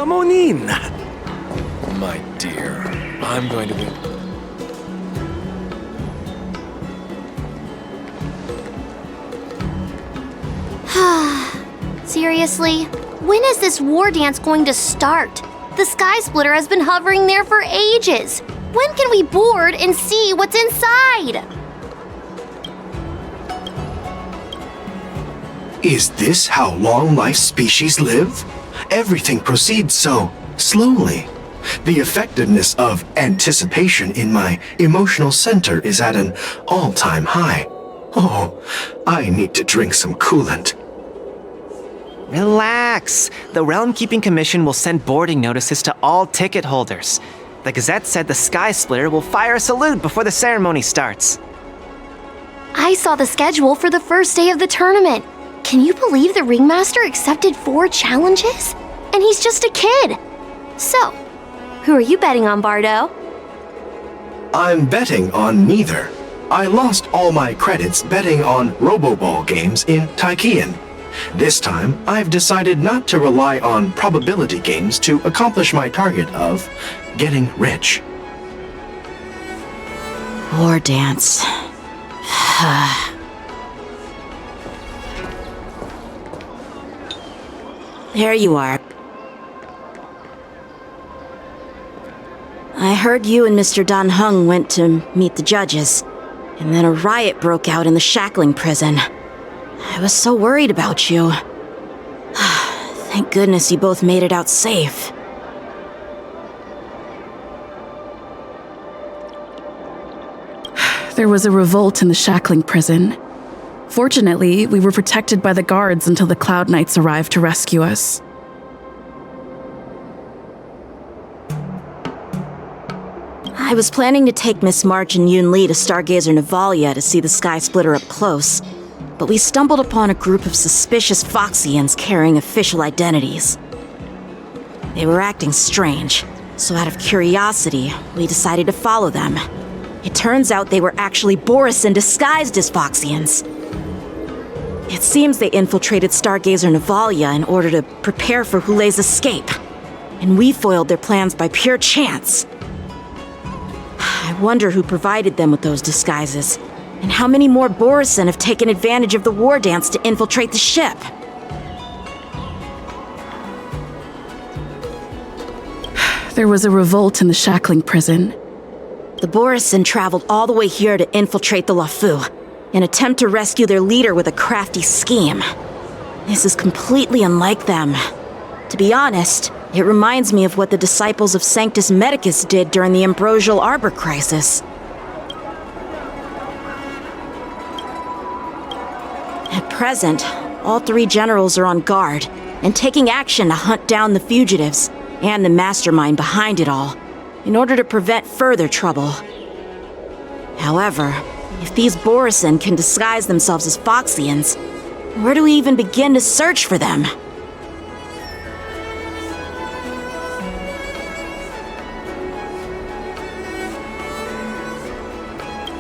Come on in. My dear, I'm going to be... Seriously? When is this war dance going to start? The Sky Splitter has been hovering there for ages. When can we board and see what's inside? Is this how long-life species live? Everything proceeds so slowly. The effectiveness of anticipation in my emotional center is at an all-time high. Oh, I need to drink some coolant. Relax. The Realm Keeping Commission will send boarding notices to all ticket holders. The Gazette said the Sky Splitter will fire a salute before the ceremony starts. I saw the schedule for the first day of the tournament. Can you believe the Ringmaster accepted 4 challenges? And he's just a kid. So, who are you betting on, Bardo? I'm betting on neither. I lost all my credits betting on Roboball games in Taikian. This time, I've decided not to rely on probability games to accomplish my target of getting rich. War dance. There you are. I heard you and Mr. Dan Heng went to meet the judges, and then a riot broke out in the shackling prison. I was so worried about you. Thank goodness you both made it out safe. There was a revolt in the shackling prison. Fortunately, we were protected by the guards until the Cloud Knights arrived to rescue us. I was planning to take Miss March and Yunli to Stargazer Navalia to see the Sky Splitter up close, but we stumbled upon a group of suspicious Foxians carrying official identities. They were acting strange, so out of curiosity, we decided to follow them. It turns out they were actually borisin disguised as Foxians. It seems they infiltrated Stargazer Navalia in order to prepare for Hoolay's escape, and we foiled their plans by pure chance. I wonder who provided them with those disguises, and how many more borisin have taken advantage of the war dance to infiltrate the ship. There was a revolt in the shackling prison. The borisin traveled all the way here to infiltrate the Lafu, and attempt to rescue their leader with a crafty scheme. This is completely unlike them. To be honest, it reminds me of what the disciples of Sanctus Medicus did during the Ambrosial Arbor crisis. At present, all 3 generals are on guard and taking action to hunt down the fugitives and the mastermind behind it all, in order to prevent further trouble. However, if these borisin can disguise themselves as Foxians, where do we even begin to search for them?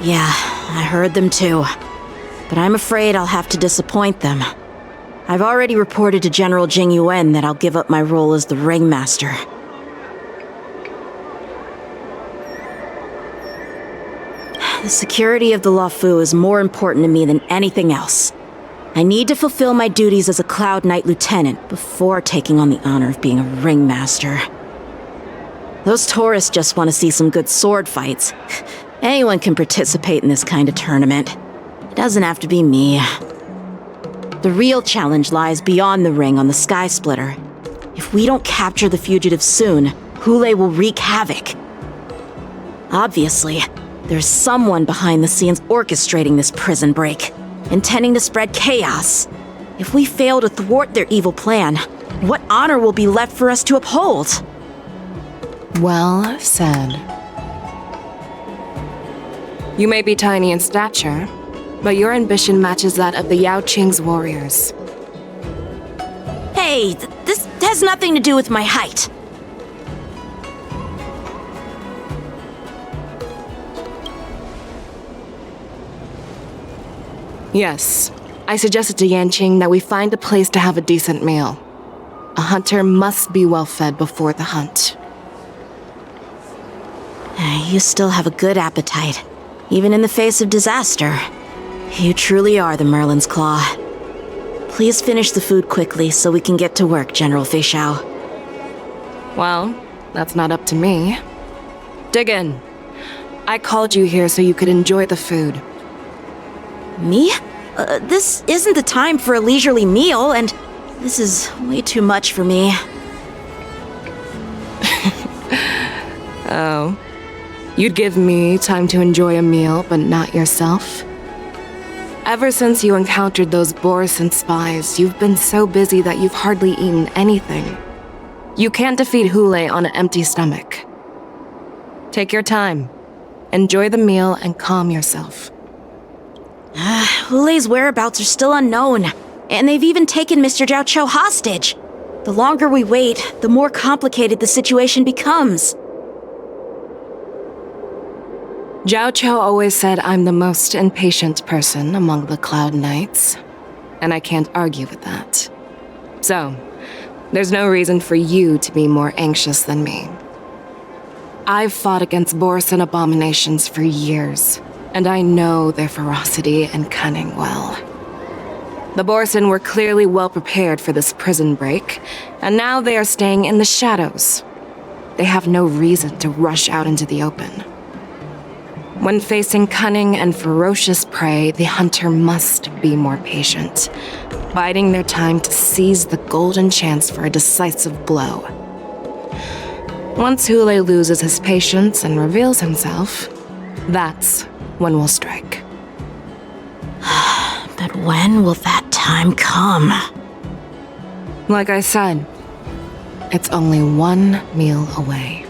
Yeah, I heard them too. But I'm afraid I'll have to disappoint them. I've already reported to General Jingyuan that I'll give up my role as the Ringmaster. The security of the Lafu is more important to me than anything else. I need to fulfill my duties as a Cloud Knight Lieutenant before taking on the honor of being a Ringmaster. Those tourists just want to see some good sword fights. Anyone can participate in this kind of tournament. It doesn't have to be me. The real challenge lies beyond the ring on the Sky Splitter. If we don't capture the fugitives soon, Hoolay will wreak havoc. Obviously, there's someone behind the scenes orchestrating this prison break, intending to spread chaos. If we fail to thwart their evil plan, what honor will be left for us to uphold? Well said. You may be tiny in stature, but your ambition matches that of the Yaoqing's warriors. Hey, this has nothing to do with my height. Yes, I suggested to Yanqing that we find a place to have a decent meal. A hunter must be well fed before the hunt. You still have a good appetite, even in the face of disaster. You truly are the Merlin's Claw. Please finish the food quickly so we can get to work, General Feixiao. Well, that's not up to me. Dig in. I called you here so you could enjoy the food. Me? This isn't the time for a leisurely meal, and this is way too much for me. Oh. You'd give me time to enjoy a meal, but not yourself? Ever since you encountered those borisin spies, you've been so busy that you've hardly eaten anything. You can't defeat Hoolay on an empty stomach. Take your time. Enjoy the meal and calm yourself. Hoolay's whereabouts are still unknown, and they've even taken Mr. Jiaoqiu hostage. The longer we wait, the more complicated the situation becomes. Jiaoqiu always said I'm the most impatient person among the Cloud Knights, and I can't argue with that. So, there's no reason for you to be more anxious than me. I've fought against borisin abominations for years, and I know their ferocity and cunning well. The borisin were clearly well prepared for this prison break, and now they are staying in the shadows. They have no reason to rush out into the open. When facing cunning and ferocious prey, the hunter must be more patient, biding their time to seize the golden chance for a decisive blow. Once Hoolay loses his patience and reveals himself, that's when we'll strike. But when will that time come? Like I said, it's only one meal away.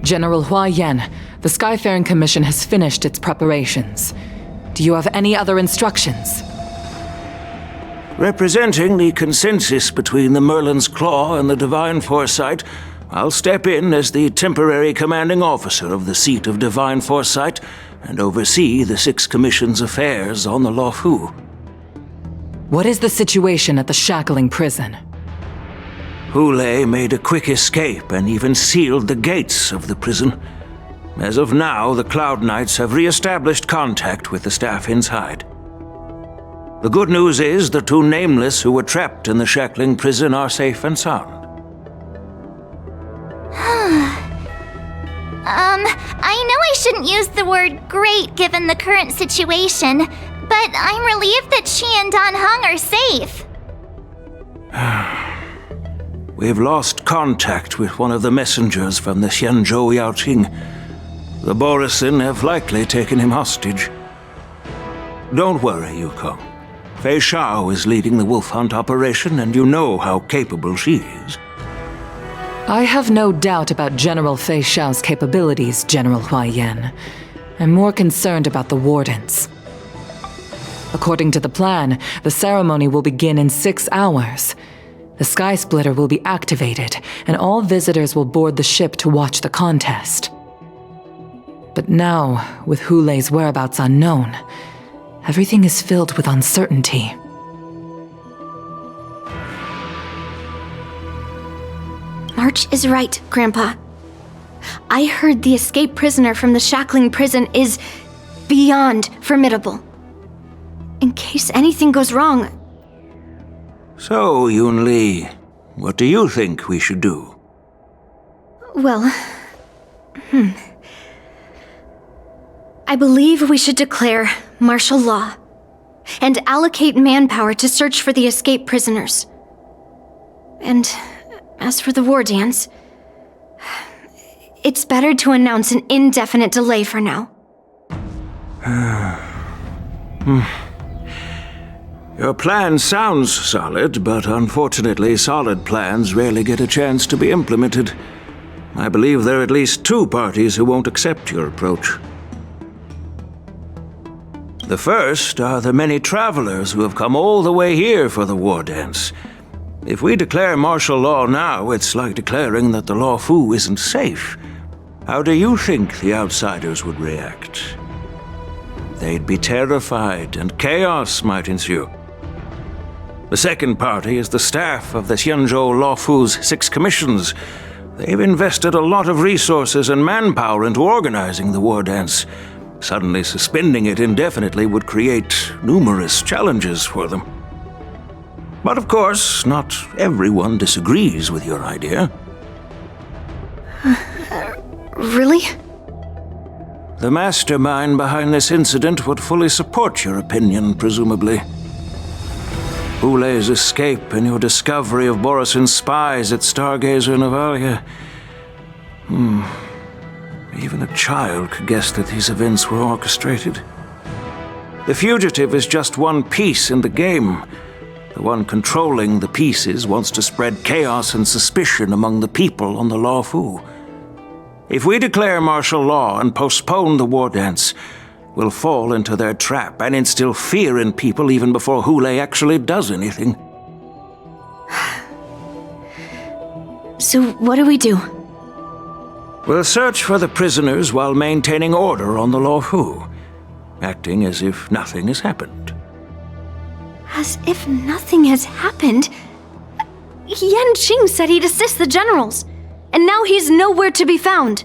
General Huaiyan, the Skyfaring Commission has finished its preparations. Do you have any other instructions? Representing the consensus between the Merlin's Claw and the Divine Foresight, I'll step in as the temporary commanding officer of the seat of Divine Foresight and oversee the Six Commission's affairs on the Luofu. What is the situation at the shackling prison? Hoolay made a quick escape and even sealed the gates of the prison. As of now, the Cloud Knights have re-established contact with the staff inside. The good news is the two nameless who were trapped in the shackling prison are safe and sound. I know I shouldn't use the word great given the current situation, but I'm relieved that she and Dan Heng are safe. We've lost contact with one of the messengers from the Xianzhou Yanqing. The borisin have likely taken him hostage. Don't worry, Yukong. Feixiao is leading the wolf hunt operation, and you know how capable she is. I have no doubt about General Feixiao's capabilities, General Huaiyan. I'm more concerned about the wardance. According to the plan, the ceremony will begin in 6 hours. The Sky Splitter will be activated, and all visitors will board the ship to watch the contest. But now, with Hoolay's whereabouts unknown, everything is filled with uncertainty. March is right, Grandpa. I heard the escaped prisoner from the shackling prison is beyond formidable. In case anything goes wrong. So, Yunli, what do you think we should do? Well, I believe we should declare martial law and allocate manpower to search for the escaped prisoners. And as for the war dance, it's better to announce an indefinite delay for now. Your plan sounds solid, but unfortunately solid plans rarely get a chance to be implemented. I believe there are at least 2 parties who won't accept your approach. The first are the many travelers who have come all the way here for the war dance. If we declare martial law now, it's like declaring that the Luofu isn't safe. How do you think the outsiders would react? They'd be terrified, and chaos might ensue. The second party is the staff of the Xianzhou Luofu's 6 commissions. They've invested a lot of resources and manpower into organizing the war dance. Suddenly suspending it indefinitely would create numerous challenges for them. But of course, not everyone disagrees with your idea. Really? The mastermind behind this incident would fully support your opinion, presumably. Hoolay's escape and your discovery of borisin spies at Stargazer Navalia. Even a child could guess that these events were orchestrated. The fugitive is just one piece in the game. The one controlling the pieces wants to spread chaos and suspicion among the people on the Luofu. If we declare martial law and postpone the war dance, we'll fall into their trap and instill fear in people even before Hoolay actually does anything. So what do we do? We'll search for the prisoners while maintaining order on the Luofu, acting as if nothing has happened. As if nothing has happened? Yanqing said he'd assist the generals, and now he's nowhere to be found.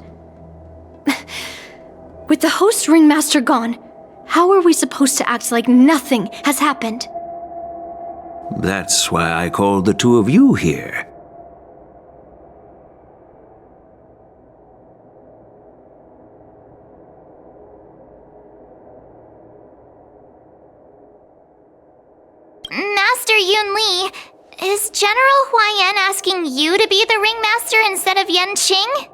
With the host ringmaster gone, how are we supposed to act like nothing has happened? That's why I called the two of you here. Master Yunli, is General Huaiyan asking you to be the ringmaster instead of Yanqing?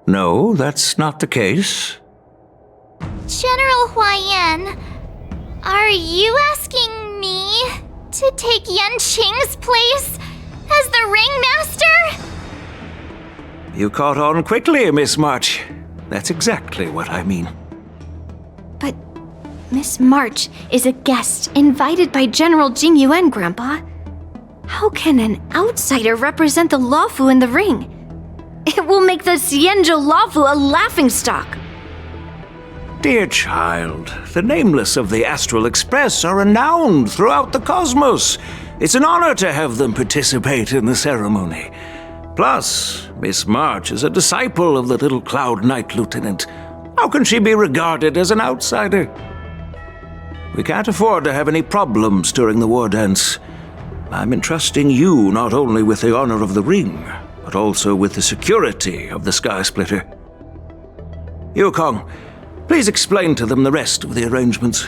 No, that's not the case. General Huaiyan, are you asking me to take Yanqing's place as the ringmaster? You caught on quickly, Miss March. That's exactly what I mean. But Miss March is a guest invited by General Jingyuan, Grandpa. How can an outsider represent the Luofu in the ring? It will make the Xianzhou Luofu a laughingstock. Dear child, the nameless of the Astral Express are renowned throughout the cosmos. It's an honor to have them participate in the ceremony. Plus, Miss March is a disciple of the little Cloud Knight Lieutenant. How can she be regarded as an outsider? We can't afford to have any problems during the war dance. I'm entrusting you not only with the honor of the ring, but also with the security of the Sky Splitter. Yukong, please explain to them the rest of the arrangements.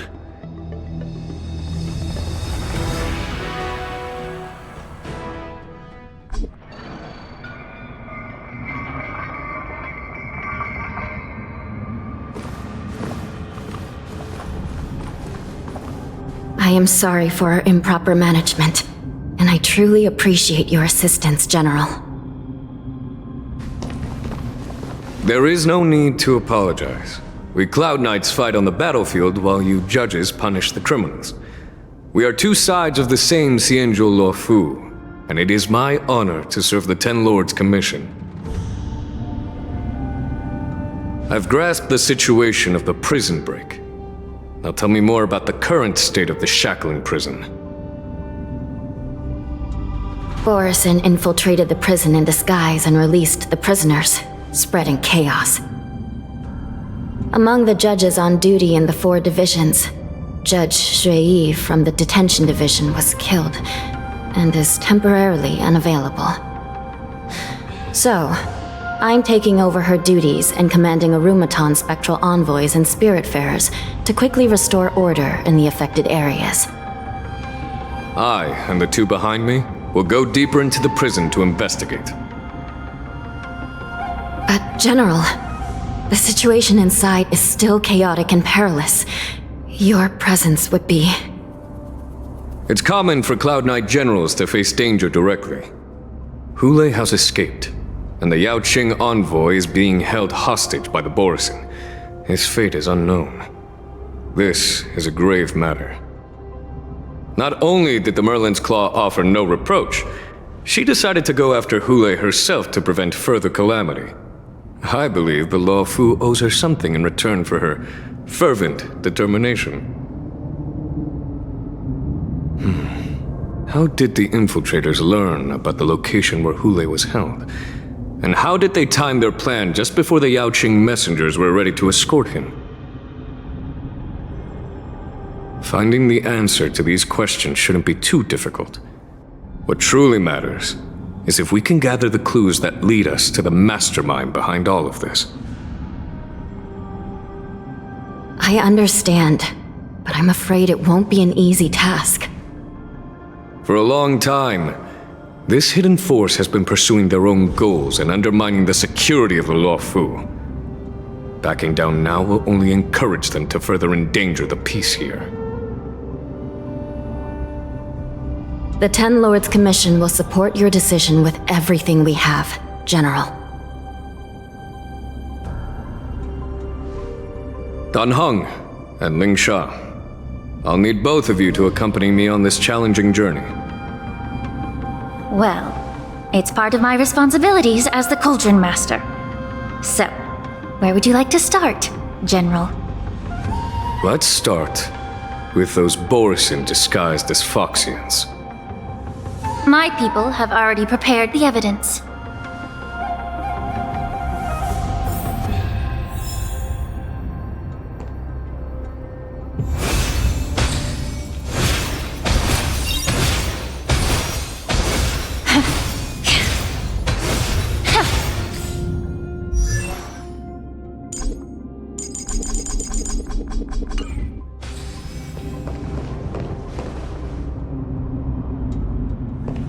I am sorry for our improper management, and I truly appreciate your assistance, General. There is no need to apologize. We Cloud Knights fight on the battlefield while you judges punish the criminals. We are two sides of the same Xianzhou Luofu, and it is my honor to serve the Ten Lords' commission. I've grasped the situation of the prison break. Now tell me more about the current state of the shackling prison. Borisin infiltrated the prison in disguise and released the prisoners, spreading chaos. Among the judges on duty in the 4 divisions, Judge Shui from the detention division was killed and is temporarily unavailable. So, I'm taking over her duties and commanding Arumaton spectral envoys and spiritfarers to quickly restore order in the affected areas. I, and the two behind me, will go deeper into the prison to investigate. But, General, the situation inside is still chaotic and perilous. Your presence would be... It's common for Cloud Knight generals to face danger directly. Hoolay has escaped, and the Yaoqing envoy is being held hostage by the borisin. His fate is unknown. This is a grave matter. Not only did the Merlin's Claw offer no reproach, she decided to go after Hoolay herself to prevent further calamity. I believe the Law Fu owes her something in return for her fervent determination. How did the infiltrators learn about the location where Hoolay was held? And how did they time their plan just before the Yaoqing messengers were ready to escort him? Finding the answer to these questions shouldn't be too difficult. What truly matters is if we can gather the clues that lead us to the mastermind behind all of this. I understand, but I'm afraid it won't be an easy task. For a long time, this hidden force has been pursuing their own goals and undermining the security of the Law Fu. Backing down now will only encourage them to further endanger the peace here. The Ten Lords Commission will support your decision with everything we have, General. Dan Heng and Lingsha, I'll need both of you to accompany me on this challenging journey. Well, it's part of my responsibilities as the Cauldron Master. So, where would you like to start, General? Let's start with those borisin disguised as Foxians. My people have already prepared the evidence.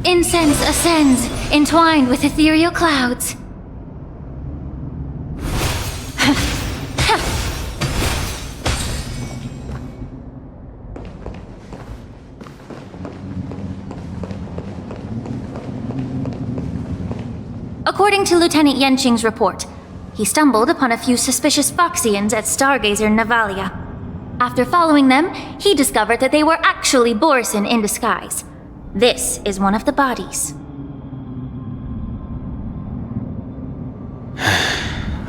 Incense ascends, entwined with ethereal clouds. According to Lieutenant Yanqing's report, he stumbled upon a few suspicious Foxians at Stargazer Navalia. After following them, he discovered that they were actually borisin in disguise. This is one of the bodies.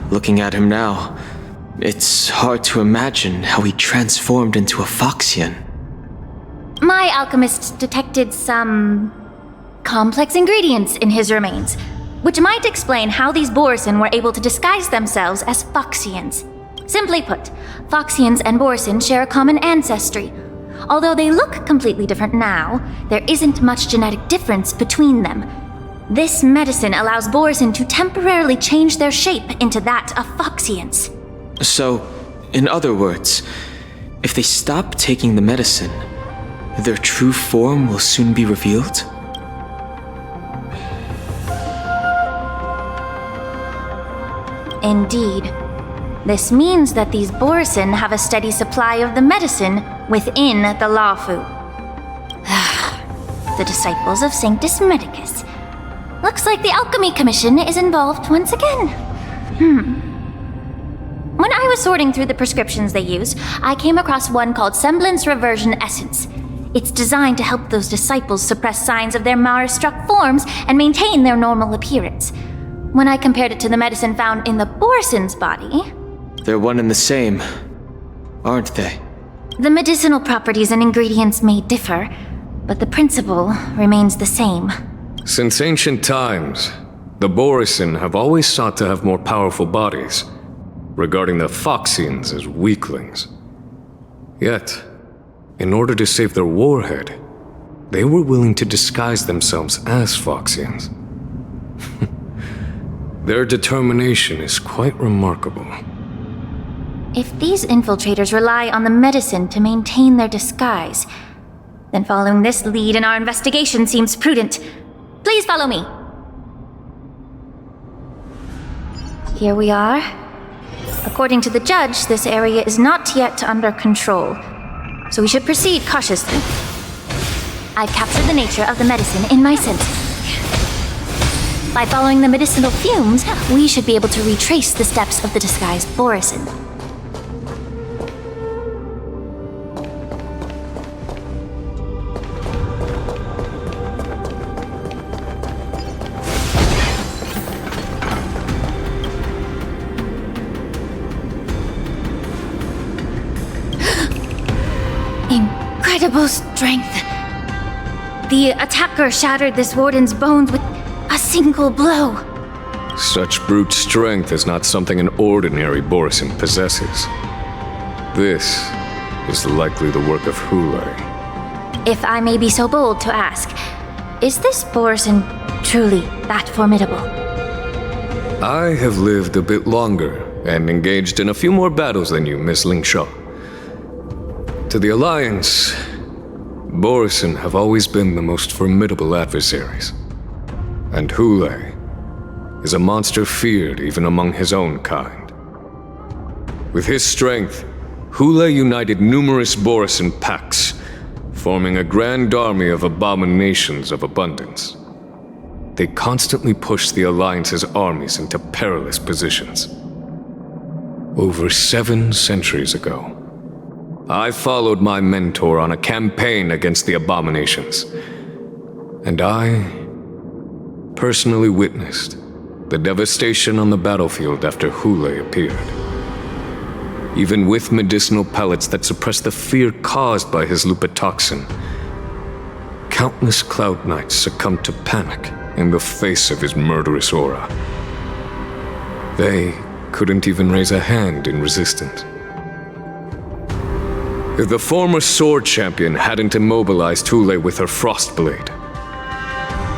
Looking at him now, it's hard to imagine how he transformed into a Foxian. My alchemists detected some complex ingredients in his remains, which might explain how these borisin were able to disguise themselves as Foxians. Simply put, Foxians and borisin share a common ancestry. Although they look completely different now, there isn't much genetic difference between them. This medicine allows borisin to temporarily change their shape into that of Foxians. So, in other words, if they stop taking the medicine, their true form will soon be revealed? Indeed. This means that these borisin have a steady supply of the medicine within the Law Fu. The disciples of Sanctus Medicus. Looks like the Alchemy Commission is involved once again. When I was sorting through the prescriptions they use, I came across one called Semblance Reversion Essence. It's designed to help those disciples suppress signs of their Mara-struck forms and maintain their normal appearance. When I compared it to the medicine found in the borisin's body... They're one and the same, aren't they? The medicinal properties and ingredients may differ, but the principle remains the same. Since ancient times, the borisin have always sought to have more powerful bodies, regarding the Foxians as weaklings. Yet, in order to save their warhead, they were willing to disguise themselves as Foxians. Their determination is quite remarkable. If these infiltrators rely on the medicine to maintain their disguise, then following this lead in our investigation seems prudent. Please follow me. Here we are. According to the judge, this area is not yet under control, so we should proceed cautiously. I've captured the nature of the medicine in my senses. By following the medicinal fumes, we should be able to retrace the steps of the disguised borisin. Incredible strength. The attacker shattered this warden's bones with a single blow. Such brute strength is not something an ordinary borisin possesses. This is likely the work of Hoolay. If I may be so bold to ask, is this borisin truly that formidable? I have lived a bit longer and engaged in a few more battles than you, Miss Lingsha. To the Alliance, borisin have always been the most formidable adversaries. And Hoolay is a monster feared even among his own kind. With his strength, Hoolay united numerous borisin packs, forming a grand army of abominations of abundance. They constantly pushed the Alliance's armies into perilous positions. Over 7 centuries ago, I followed my mentor on a campaign against the abominations, and I personally witnessed the devastation on the battlefield after Hoolay appeared. Even with medicinal pellets that suppressed the fear caused by his lupitoxin, countless Cloud Knights succumbed to panic in the face of his murderous aura. They couldn't even raise a hand in resistance. If the former sword champion hadn't immobilized Hoolay with her Frostblade,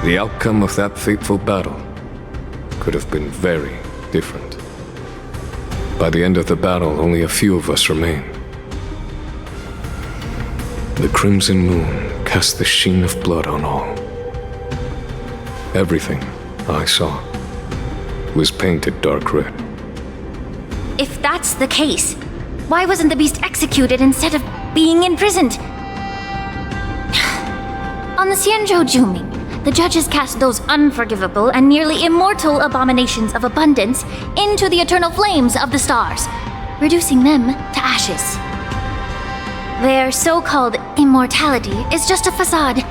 the outcome of that fateful battle could have been very different. By the end of the battle, only a few of us remained. The crimson moon cast the sheen of blood on all. Everything I saw was painted dark red. If that's the case, why wasn't the beast executed instead of being imprisoned? On the Xianzhou Juming, the judges cast those unforgivable and nearly immortal abominations of abundance into the eternal flames of the stars, reducing them to ashes. Their so-called immortality is just a facade.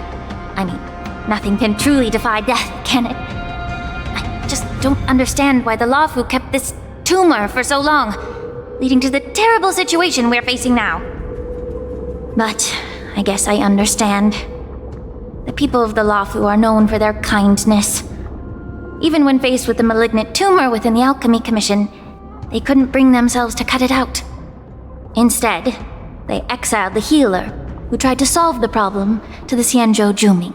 I mean, nothing can truly defy death, can it? I just don't understand why the Luofu kept this tumor for so long, leading to the terrible situation we're facing now. But I guess I understand. The people of the Luofu are known for their kindness. Even when faced with the malignant tumor within the Alchemy Commission, they couldn't bring themselves to cut it out. Instead, they exiled the healer, who tried to solve the problem, to the Xianzhou Juming.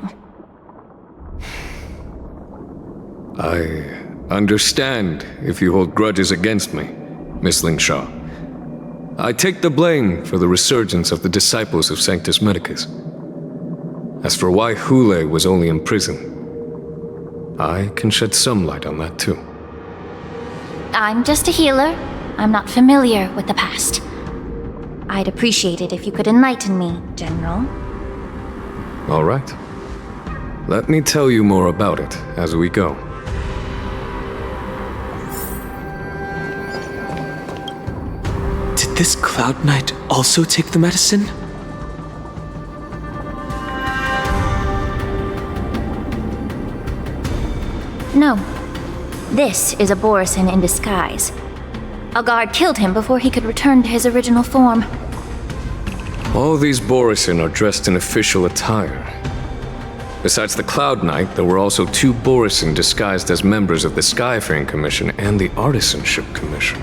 I understand if you hold grudges against me, Miss Lingsha. I take the blame for the resurgence of the disciples of Sanctus Medicus. As for why Hoolay was only in prison, I can shed some light on that too. I'm just a healer. I'm not familiar with the past. I'd appreciate it if you could enlighten me, General. All right. Let me tell you more about it as we go. Did this Cloud Knight also take the medicine? No. This is a borisin in disguise. A guard killed him before he could return to his original form. All these borisin are dressed in official attire. Besides the Cloud Knight, there were also 2 borisin disguised as members of the Skyfaring Commission and the Artisanship Commission.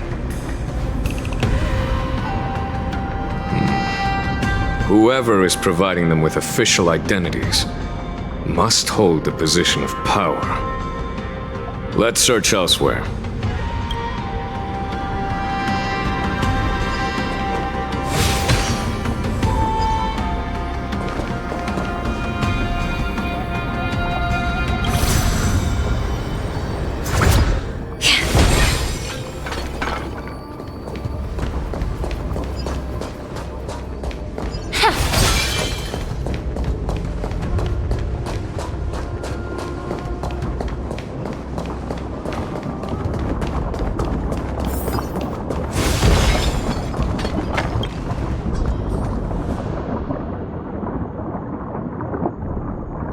Whoever is providing them with official identities must hold the position of power. Let's search elsewhere.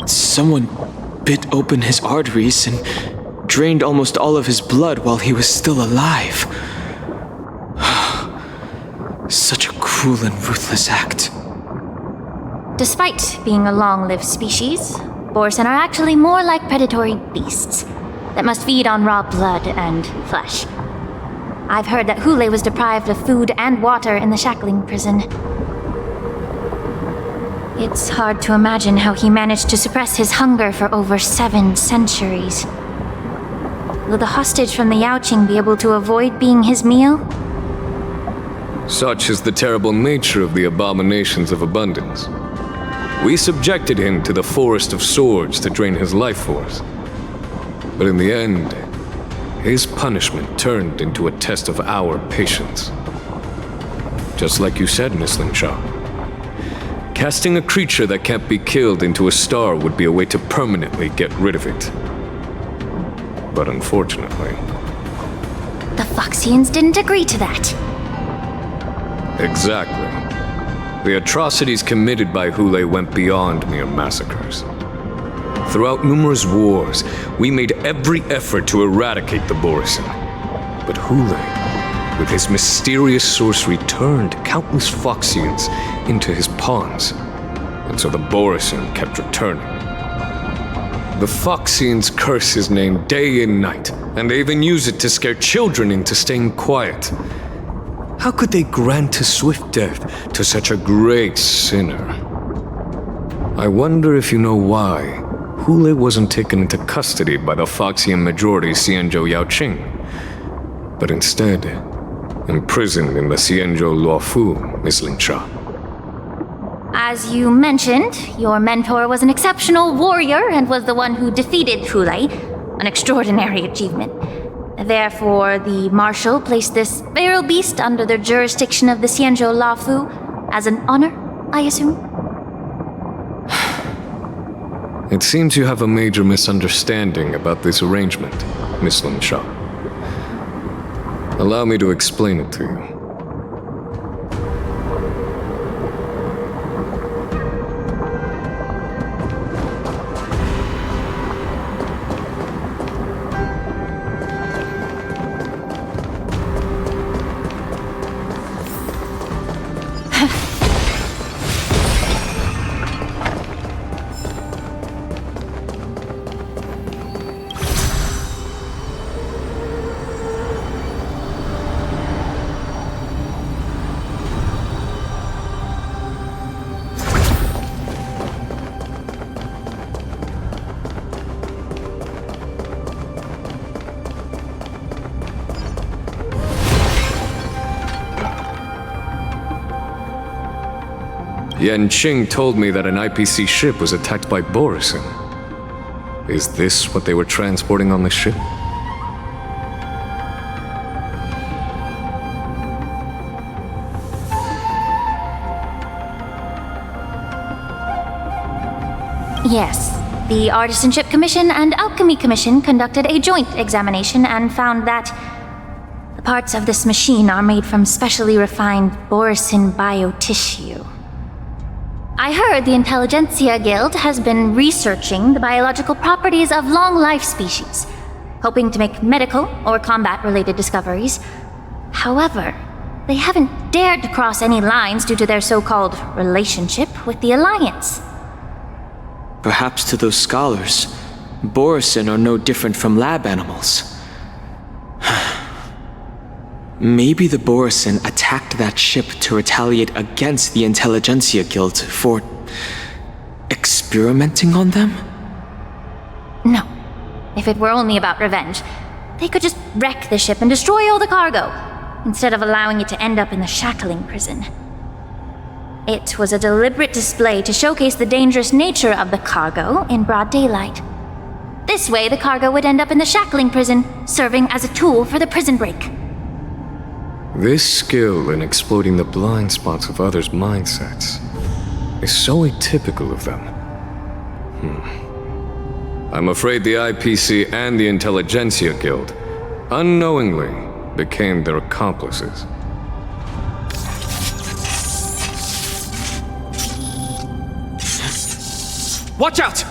Someone bit open his arteries and drained almost all of his blood while he was still alive. Such a cruel and ruthless act. Despite being a long-lived species, borisin are actually more like predatory beasts that must feed on raw blood and flesh. I've heard that Hoolay was deprived of food and water in the shackling prison. It's hard to imagine how he managed to suppress his hunger for over 7 centuries. Will the hostage from the Yaoqing be able to avoid being his meal? Such is the terrible nature of the abominations of abundance. We subjected him to the forest of swords to drain his life force. But in the end, his punishment turned into a test of our patience. Just like you said, Miss Lingsha. Casting a creature that can't be killed into a star would be a way to permanently get rid of it. But unfortunately... The Foxians didn't agree to that. Exactly. The atrocities committed by Hoolay went beyond mere massacres. Throughout numerous wars, we made every effort to eradicate the borisin. But Hoolay, with his mysterious sorcery, turned countless Foxians into his pawns, and so the borisin kept returning. The Foxians curse his name day and night, and they even use it to scare children into staying quiet. How could they grant a swift death to such a great sinner? I wonder if you know why Hoolay wasn't taken into custody by the Foxian majority Xianzhou Yaoqing, but instead imprisoned in the Xianzhou Luofu, Miss Lingsha. As you mentioned, your mentor was an exceptional warrior and was the one who defeated Hoolay, an extraordinary achievement. Therefore, the marshal placed this feral beast under the jurisdiction of the Xianzhou Luofu as an honor, I assume? It seems you have a major misunderstanding about this arrangement, Miss Lingsha. Allow me to explain it to you. Yanqing told me that an IPC ship was attacked by borisin. Is this what they were transporting on the ship? Yes. The Artisanship Commission and Alchemy Commission conducted a joint examination and found that the parts of this machine are made from specially refined borisin biotissue. I heard the Intelligentsia Guild has been researching the biological properties of long-life species, hoping to make medical or combat-related discoveries. However, they haven't dared to cross any lines due to their so-called relationship with the Alliance. Perhaps to those scholars, borisin are no different from lab animals. Maybe the borisin attacked that ship to retaliate against the Intelligentsia Guild for experimenting on them? No. If it were only about revenge, they could just wreck the ship and destroy all the cargo, instead of allowing it to end up in the shackling prison. It was a deliberate display to showcase the dangerous nature of the cargo in broad daylight. This way, the cargo would end up in the shackling prison, serving as a tool for the prison break. This skill in exploiting the blind spots of others' mindsets is so atypical of them. I'm afraid the IPC and the Intelligentsia Guild unknowingly became their accomplices. Watch out!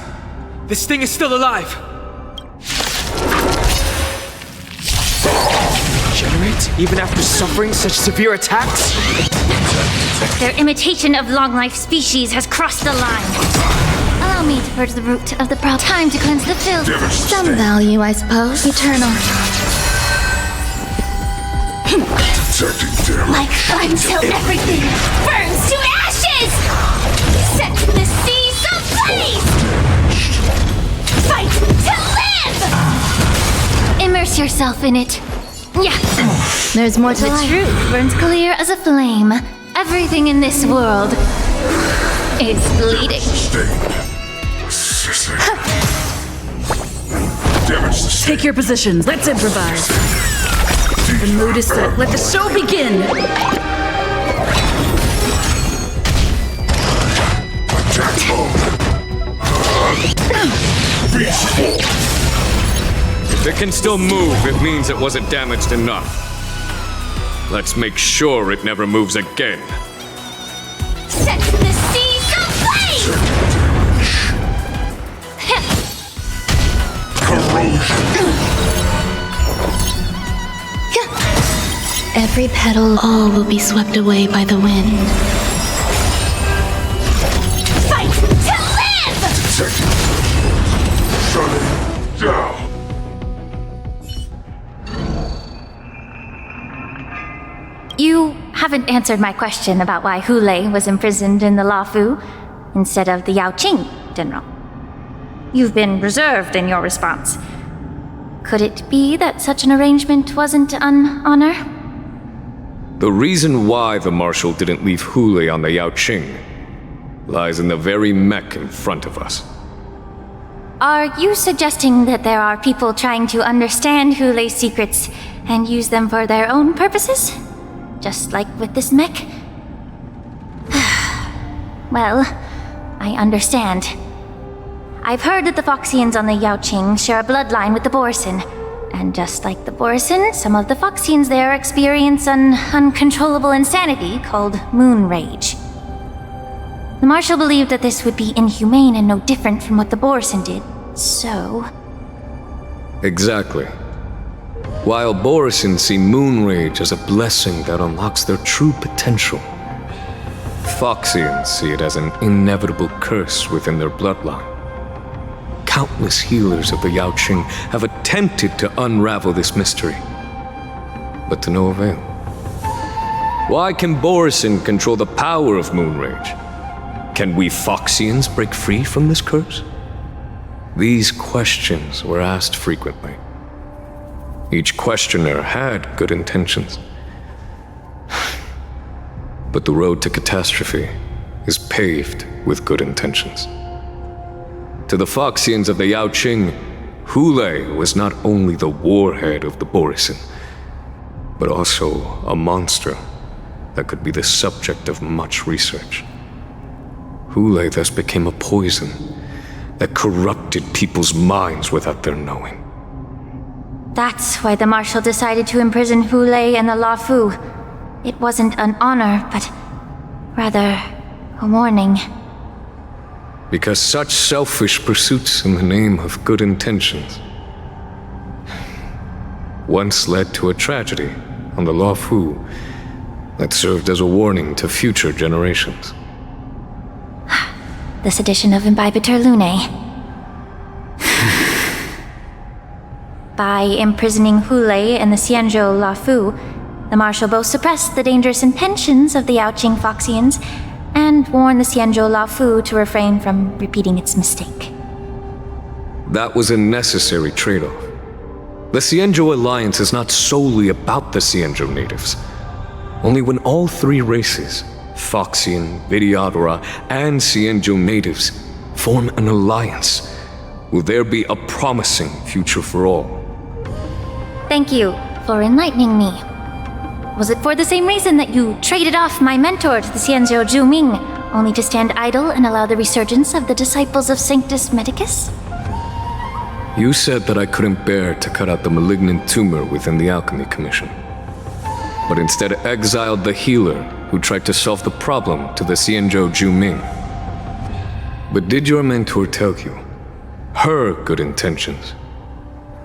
This thing is still alive! Generate? fight even after suffering such severe attacks? Their imitation of long-life species has crossed the line. Allow me to purge the root of the problem. Time to cleanse the filth. Some value, I suppose. Eternal. Like fire till everything burns to ashes! Set the seas ablaze! Fight to live! Immerse yourself in it. Yeah. There's more to life. The truth burns clear as a flame. Everything in this world is bleeding. Take your positions. Let's improvise. The mood is set. Let the show begin! If it can still move, it means it wasn't damaged enough. Let's make sure it never moves again. Set the seas ablaze! Every petal, all will be swept away by the wind. Fight to live! Shutting down. You haven't answered my question about why Hoolay was imprisoned in the Luofu instead of the Yaoqing, General. You've been reserved in your response. Could it be that such an arrangement wasn't an honor? The reason why the Marshal didn't leave Hoolay on the Yaoqing lies in the very mech in front of us. Are you suggesting that there are people trying to understand Hoolay's secrets and use them for their own purposes? Just like with this mech? Well, I understand. I've heard that the Foxians on the Yaoqing share a bloodline with the borisin. And just like the borisin, some of the Foxians there experience an uncontrollable insanity called moon rage. The Marshal believed that this would be inhumane and no different from what the borisin did, so... Exactly. While borisin see moon rage as a blessing that unlocks their true potential, Foxians see it as an inevitable curse within their bloodline. Countless healers of the Yaoqing have attempted to unravel this mystery, but to no avail. Why can borisin control the power of moon rage? Can we Foxians break free from this curse? These questions were asked frequently. Each questioner had good intentions. But the road to catastrophe is paved with good intentions. To the Foxians of the Yaoqing, Hoolay was not only the warhead of the borisin, but also a monster that could be the subject of much research. Hoolay thus became a poison that corrupted people's minds without their knowing. That's why the Marshal decided to imprison Hoolay and the Luofu. It wasn't an honor, but rather a warning. Because such selfish pursuits in the name of good intentions once led to a tragedy on the Luofu that served as a warning to future generations. This edition of Imbibitor Lunae. By imprisoning Hoolay and the Xianzhou Luofu, the Marshal both suppressed the dangerous intentions of the Yaoqing Foxians and warned the Xianzhou Luofu to refrain from repeating its mistake. That was a necessary trade-off. The Xianzhou alliance is not solely about the Xianzhou natives. Only when all three races, Foxian, Vidyadhara, and Xianzhou natives, form an alliance, will there be a promising future for all. Thank you for enlightening me. Was it for the same reason that you traded off my mentor to the Xianzhou Zhuming, only to stand idle and allow the resurgence of the disciples of Sanctus Medicus? You said that I couldn't bear to cut out the malignant tumor within the Alchemy Commission, but instead exiled the healer who tried to solve the problem to the Xianzhou Zhuming. But did your mentor tell you her good intentions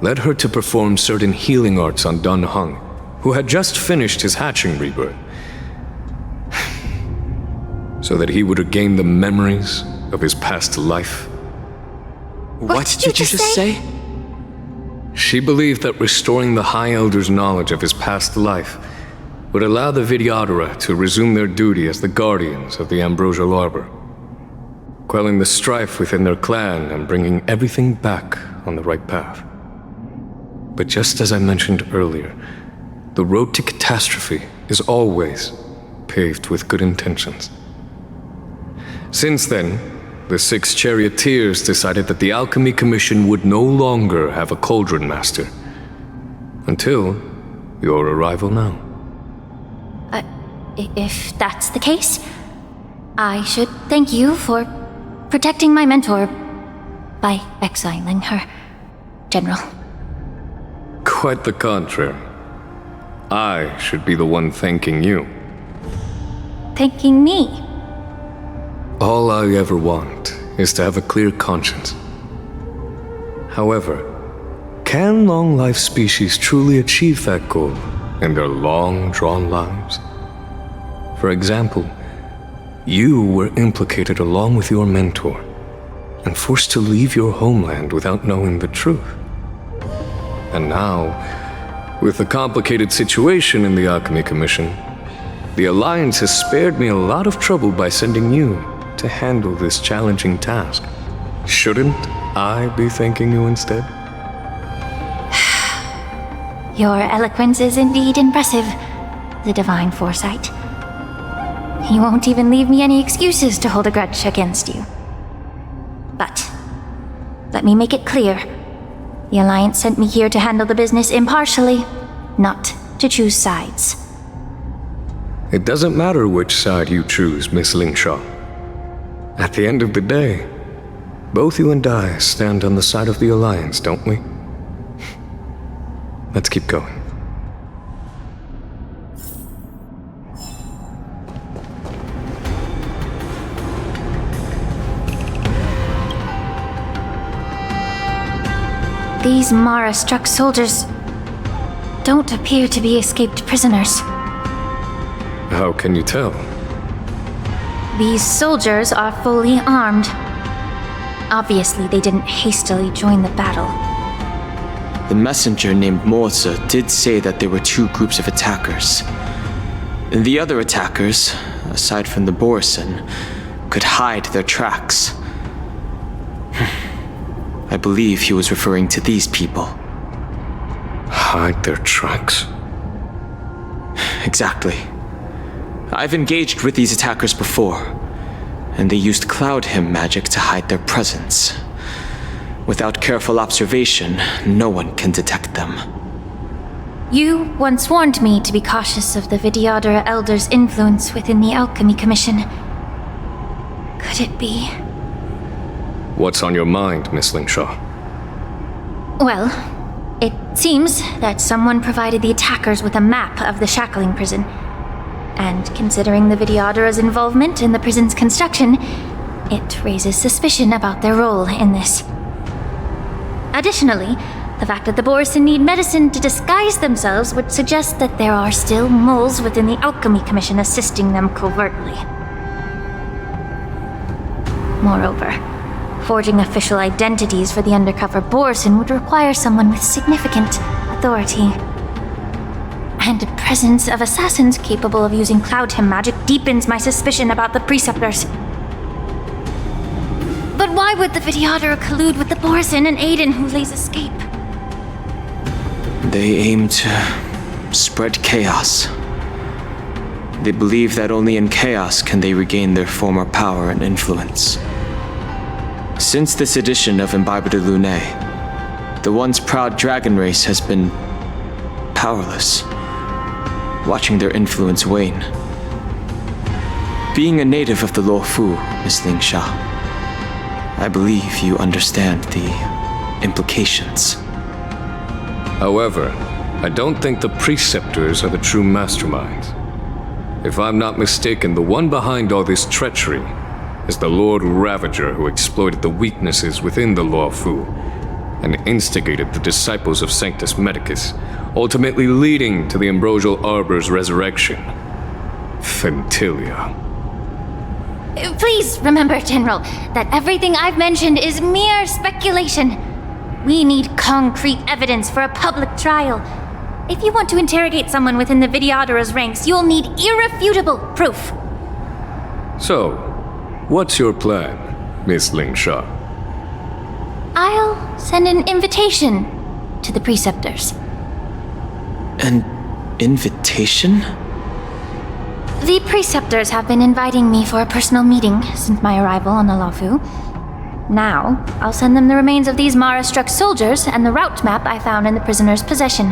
led her to perform certain healing arts on Dan Heng who had just finished his hatching rebirth, so that he would regain the memories of his past life. What did you just say? She believed that restoring the High Elder's knowledge of his past life would allow the Vidyadhara to resume their duty as the guardians of the Ambrosial Arbor, quelling the strife within their clan and bringing everything back on the right path. But just as I mentioned earlier, the road to catastrophe is always paved with good intentions. Since then, the 6 charioteers decided that the Alchemy Commission would no longer have a cauldron master. Until your arrival now. If that's the case, I should thank you for protecting my mentor by exiling her, General. Quite the contrary. I should be the one thanking you. Thanking me? All I ever want is to have a clear conscience. However, can long-life species truly achieve that goal in their long-drawn lives? For example, you were implicated along with your mentor and forced to leave your homeland without knowing the truth. And now, with the complicated situation in the Alchemy Commission, the Alliance has spared me a lot of trouble by sending you to handle this challenging task. Shouldn't I be thanking you instead? Your eloquence is indeed impressive, the divine foresight. You won't even leave me any excuses to hold a grudge against you. But let me make it clear. The Alliance sent me here to handle the business impartially, not to choose sides. It doesn't matter which side you choose, Miss Lingsha. At the end of the day, both you and I stand on the side of the Alliance, don't we? Let's keep going. These Mara-struck soldiers don't appear to be escaped prisoners. How can you tell? These soldiers are fully armed. Obviously, they didn't hastily join the battle. The messenger named Moze did say that there were 2 groups of attackers. And the other attackers, aside from the borisin, could hide their tracks. I believe he was referring to these people. Hide their tracks? Exactly. I've engaged with these attackers before, and they used cloud hymn magic to hide their presence. Without careful observation, no one can detect them. You once warned me to be cautious of the Vidyadhara Elder's influence within the Alchemy Commission. Could it be? What's on your mind, Miss Lingsha? Well, it seems that someone provided the attackers with a map of the shackling prison. And considering the Vidyadhara's involvement in the prison's construction, it raises suspicion about their role in this. Additionally, the fact that the borisin need medicine to disguise themselves would suggest that there are still moles within the Alchemy Commission assisting them covertly. Moreover, forging official identities for the undercover borisin would require someone with significant authority. And the presence of assassins capable of using cloud hymn magic deepens my suspicion about the preceptors. But why would the Vidyadhara collude with the borisin and aid in Hoolay's escape? They aim to spread chaos. They believe that only in chaos can they regain their former power and influence. Since this edition of Imbibe de Lune, the once proud dragon race has been powerless, watching their influence wane. Being a native of the Luofu, Miss Lingsha, I believe you understand the implications. However, I don't think the preceptors are the true masterminds. If I'm not mistaken, the one behind all this treachery is the Lord Ravager who exploited the weaknesses within the Luofu and instigated the disciples of Sanctus Medicus, ultimately leading to the Ambrosial Arbor's resurrection. Fentilia. Please remember, General, that everything I've mentioned is mere speculation. We need concrete evidence for a public trial. If you want to interrogate someone within the Videodara's ranks, you'll need irrefutable proof. So, what's your plan, Miss Lingsha? I'll send an invitation to the Preceptors. An invitation? The Preceptors have been inviting me for a personal meeting since my arrival on Alafu. Now, I'll send them the remains of these Mara-struck soldiers and the route map I found in the prisoner's possession.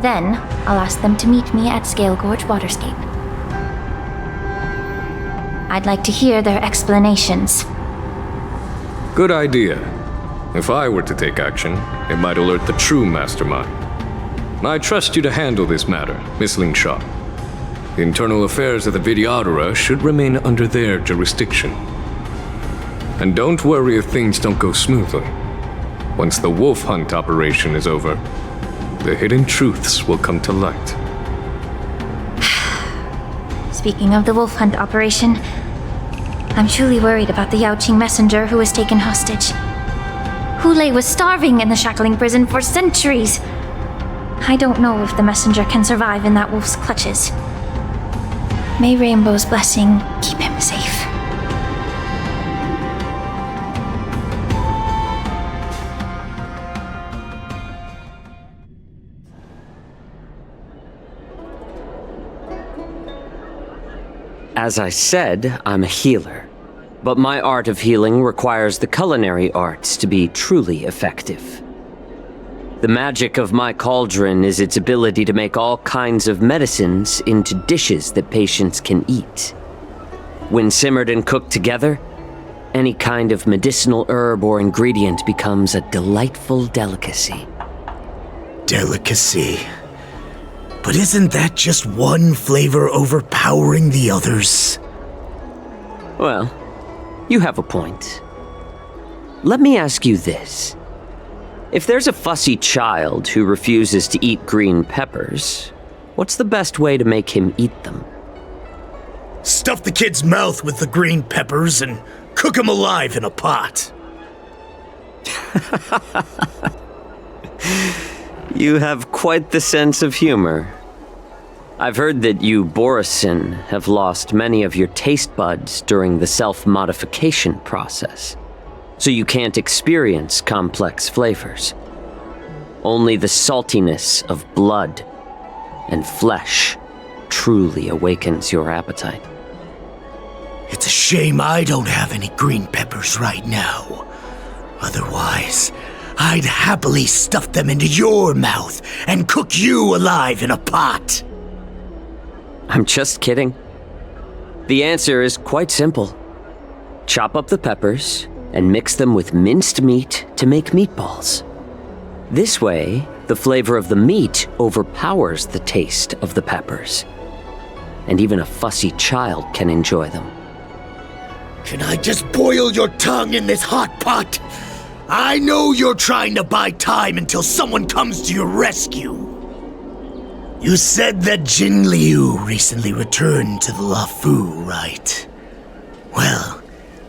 Then, I'll ask them to meet me at Scale Gorge Waterscape. I'd like to hear their explanations. Good idea. If I were to take action, it might alert the true mastermind. I trust you to handle this matter, Miss Lingsha. The internal affairs of the Videodara should remain under their jurisdiction. And don't worry if things don't go smoothly. Once the wolf hunt operation is over, the hidden truths will come to light. Speaking of the wolf hunt operation, I'm truly worried about the Yaoqing messenger who was taken hostage. Hoolay was starving in the shackling prison for centuries. I don't know if the messenger can survive in that wolf's clutches. May Rainbow's blessing keep him safe. As I said, I'm a healer. But my art of healing requires the culinary arts to be truly effective. The magic of my cauldron is its ability to make all kinds of medicines into dishes that patients can eat. When simmered and cooked together, any kind of medicinal herb or ingredient becomes a delightful delicacy. Delicacy? But isn't that just one flavor overpowering the others? Well, you have a point. Let me ask you this. If there's a fussy child who refuses to eat green peppers, what's the best way to make him eat them? Stuff the kid's mouth with the green peppers and cook him alive in a pot. You have quite the sense of humor. I've heard that you, borisin, have lost many of your taste buds during the self-modification process, so you can't experience complex flavors. Only the saltiness of blood and flesh truly awakens your appetite. It's a shame I don't have any green peppers right now. Otherwise, I'd happily stuff them into your mouth and cook you alive in a pot. I'm just kidding. The answer is quite simple. Chop up the peppers and mix them with minced meat to make meatballs. This way, the flavor of the meat overpowers the taste of the peppers. And even a fussy child can enjoy them. Can I just boil your tongue in this hot pot? I know you're trying to buy time until someone comes to your rescue. You said that Jinliu recently returned to the Lafu, right? Well,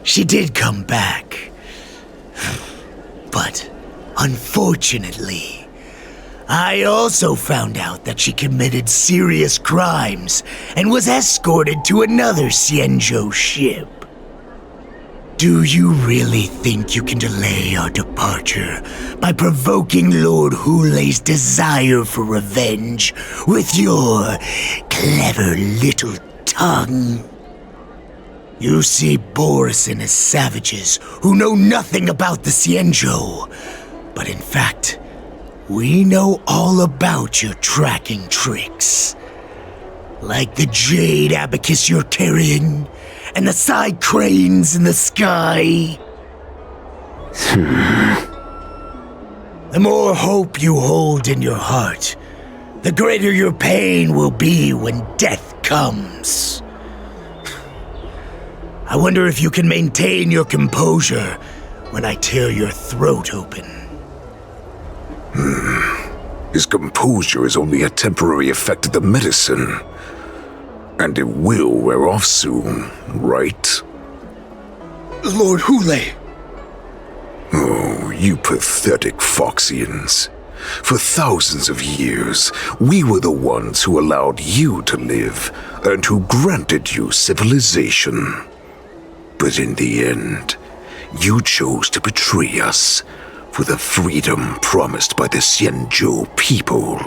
she did come back. But, unfortunately, I also found out that she committed serious crimes and was escorted to another Xianzhou ship. Do you really think you can delay our departure by provoking Lord Hoolay's desire for revenge with your clever little tongue? You see borisin as savages who know nothing about the Xianzhou, but in fact, we know all about your tracking tricks. Like the jade abacus you're carrying, and the side cranes in the sky. The more hope you hold in your heart, the greater your pain will be when death comes. I wonder if you can maintain your composure when I tear your throat open. His composure is only a temporary effect of the medicine. And it will wear off soon, right? Lord Hoolay! Oh, you pathetic Foxians. For thousands of years, we were the ones who allowed you to live and who granted you civilization. But in the end, you chose to betray us for the freedom promised by the Xianzhou people.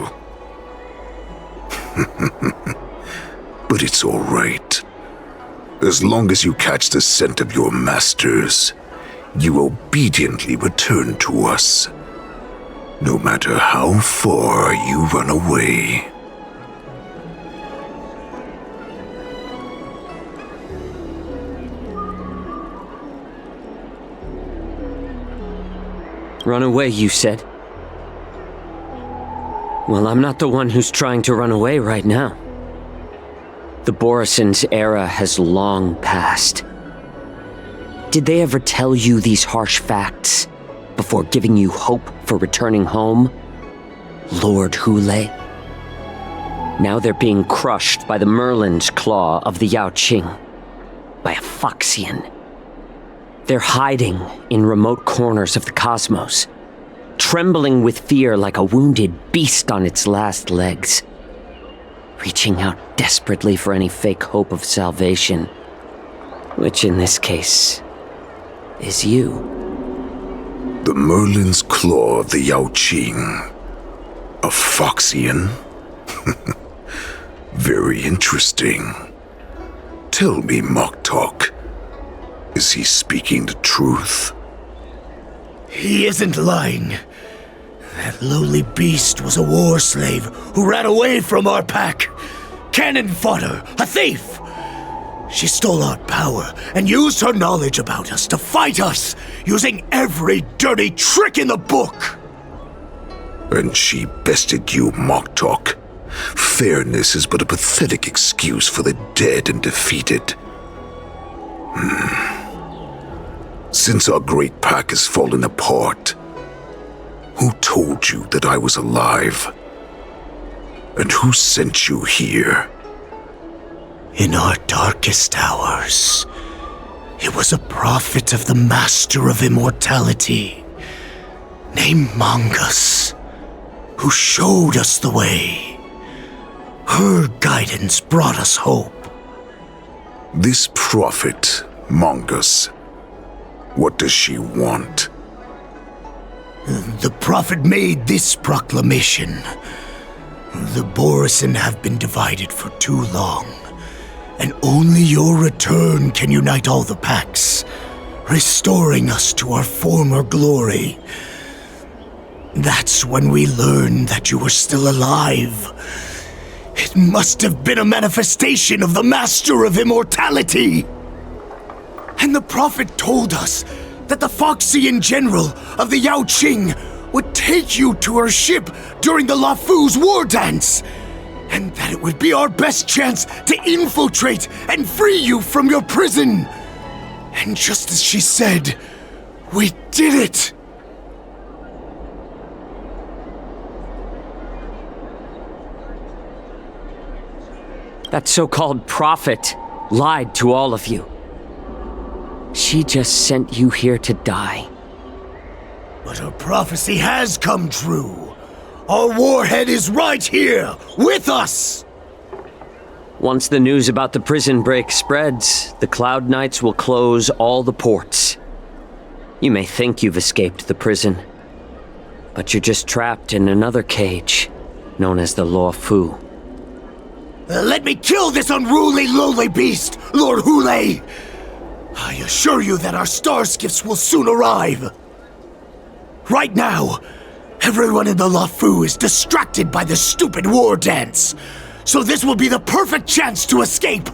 But it's all right. As long as you catch the scent of your masters, you obediently return to us. No matter how far you run away. Run away, you said? Well, I'm not the one who's trying to run away right now. The Borisin's era has long passed. Did they ever tell you these harsh facts before giving you hope for returning home, Lord Hoolay? Now they're being crushed by the Merlin's claw of the Yanqing, by a Foxian. They're hiding in remote corners of the cosmos, trembling with fear like a wounded beast on its last legs, reaching out desperately for any fake hope of salvation, which in this case is you. The Merlin's claw of the Yanqing. A Foxian? Very interesting. Tell me, Mock Talk, is he speaking the truth? He isn't lying. That lowly beast was a war slave who ran away from our pack. Cannon fodder, a thief! She stole our power and used her knowledge about us to fight us, using every dirty trick in the book! And she bested you, Mock Talk. Fairness is but a pathetic excuse for the dead and defeated. Since our great pack has fallen apart, who told you that I was alive? And who sent you here? In our darkest hours, it was a prophet of the Master of Immortality, named Mongus, who showed us the way. Her guidance brought us hope. This prophet, Mongus, what does she want? The prophet made this proclamation. The Borisin have been divided for too long, and only your return can unite all the packs, restoring us to our former glory. That's when we learned that you were still alive. It must have been a manifestation of the Master of Immortality. And the prophet told us that the Foxian general of the Yanqing would take you to her ship during the Lafu's war dance, and that it would be our best chance to infiltrate and free you from your prison. And just as she said, we did it! That so-called prophet lied to all of you. She just sent you here to die. But her prophecy has come true. Our warhead is right here, with us! Once the news about the prison break spreads, the Cloud Knights will close all the ports. You may think you've escaped the prison, but you're just trapped in another cage, known as the Lafu. Let me kill this unruly, lowly beast, Lord Hoolay! I assure you that our star skiffs will soon arrive. Right now, everyone in the Lafu is distracted by the stupid war dance, so this will be the perfect chance to escape.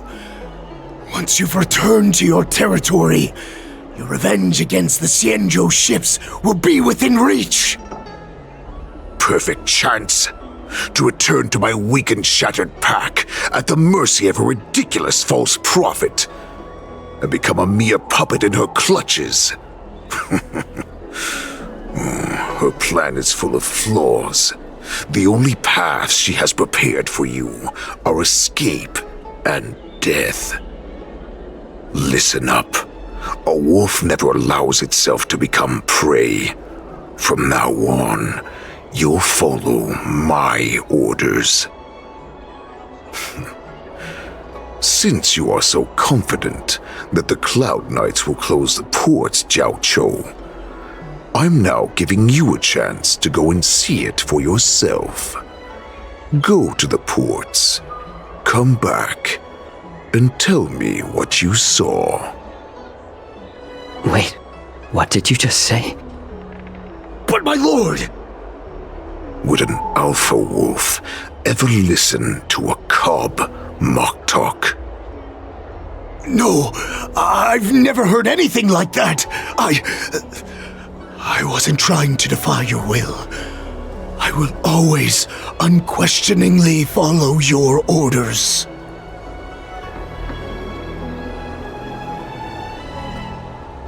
Once you've returned to your territory, your revenge against the Xianzhou ships will be within reach. Perfect chance to return to my weak and shattered pack at the mercy of a ridiculous false prophet and become a mere puppet in her clutches. Her plan is full of flaws, The only paths she has prepared for you are escape and death. Listen up. A wolf never allows itself to become prey. From now on, you'll follow my orders. Since you are so confident that the Cloud Knights will close the ports, Jiaoqiu, I'm now giving you a chance to go and see it for yourself. Go to the ports, come back, and tell me what you saw. Wait, what did you just say? But my lord! Would an alpha wolf ever listen to a cub mock talk? No, I've never heard anything like that. I wasn't trying to defy your will. I will always unquestioningly follow your orders.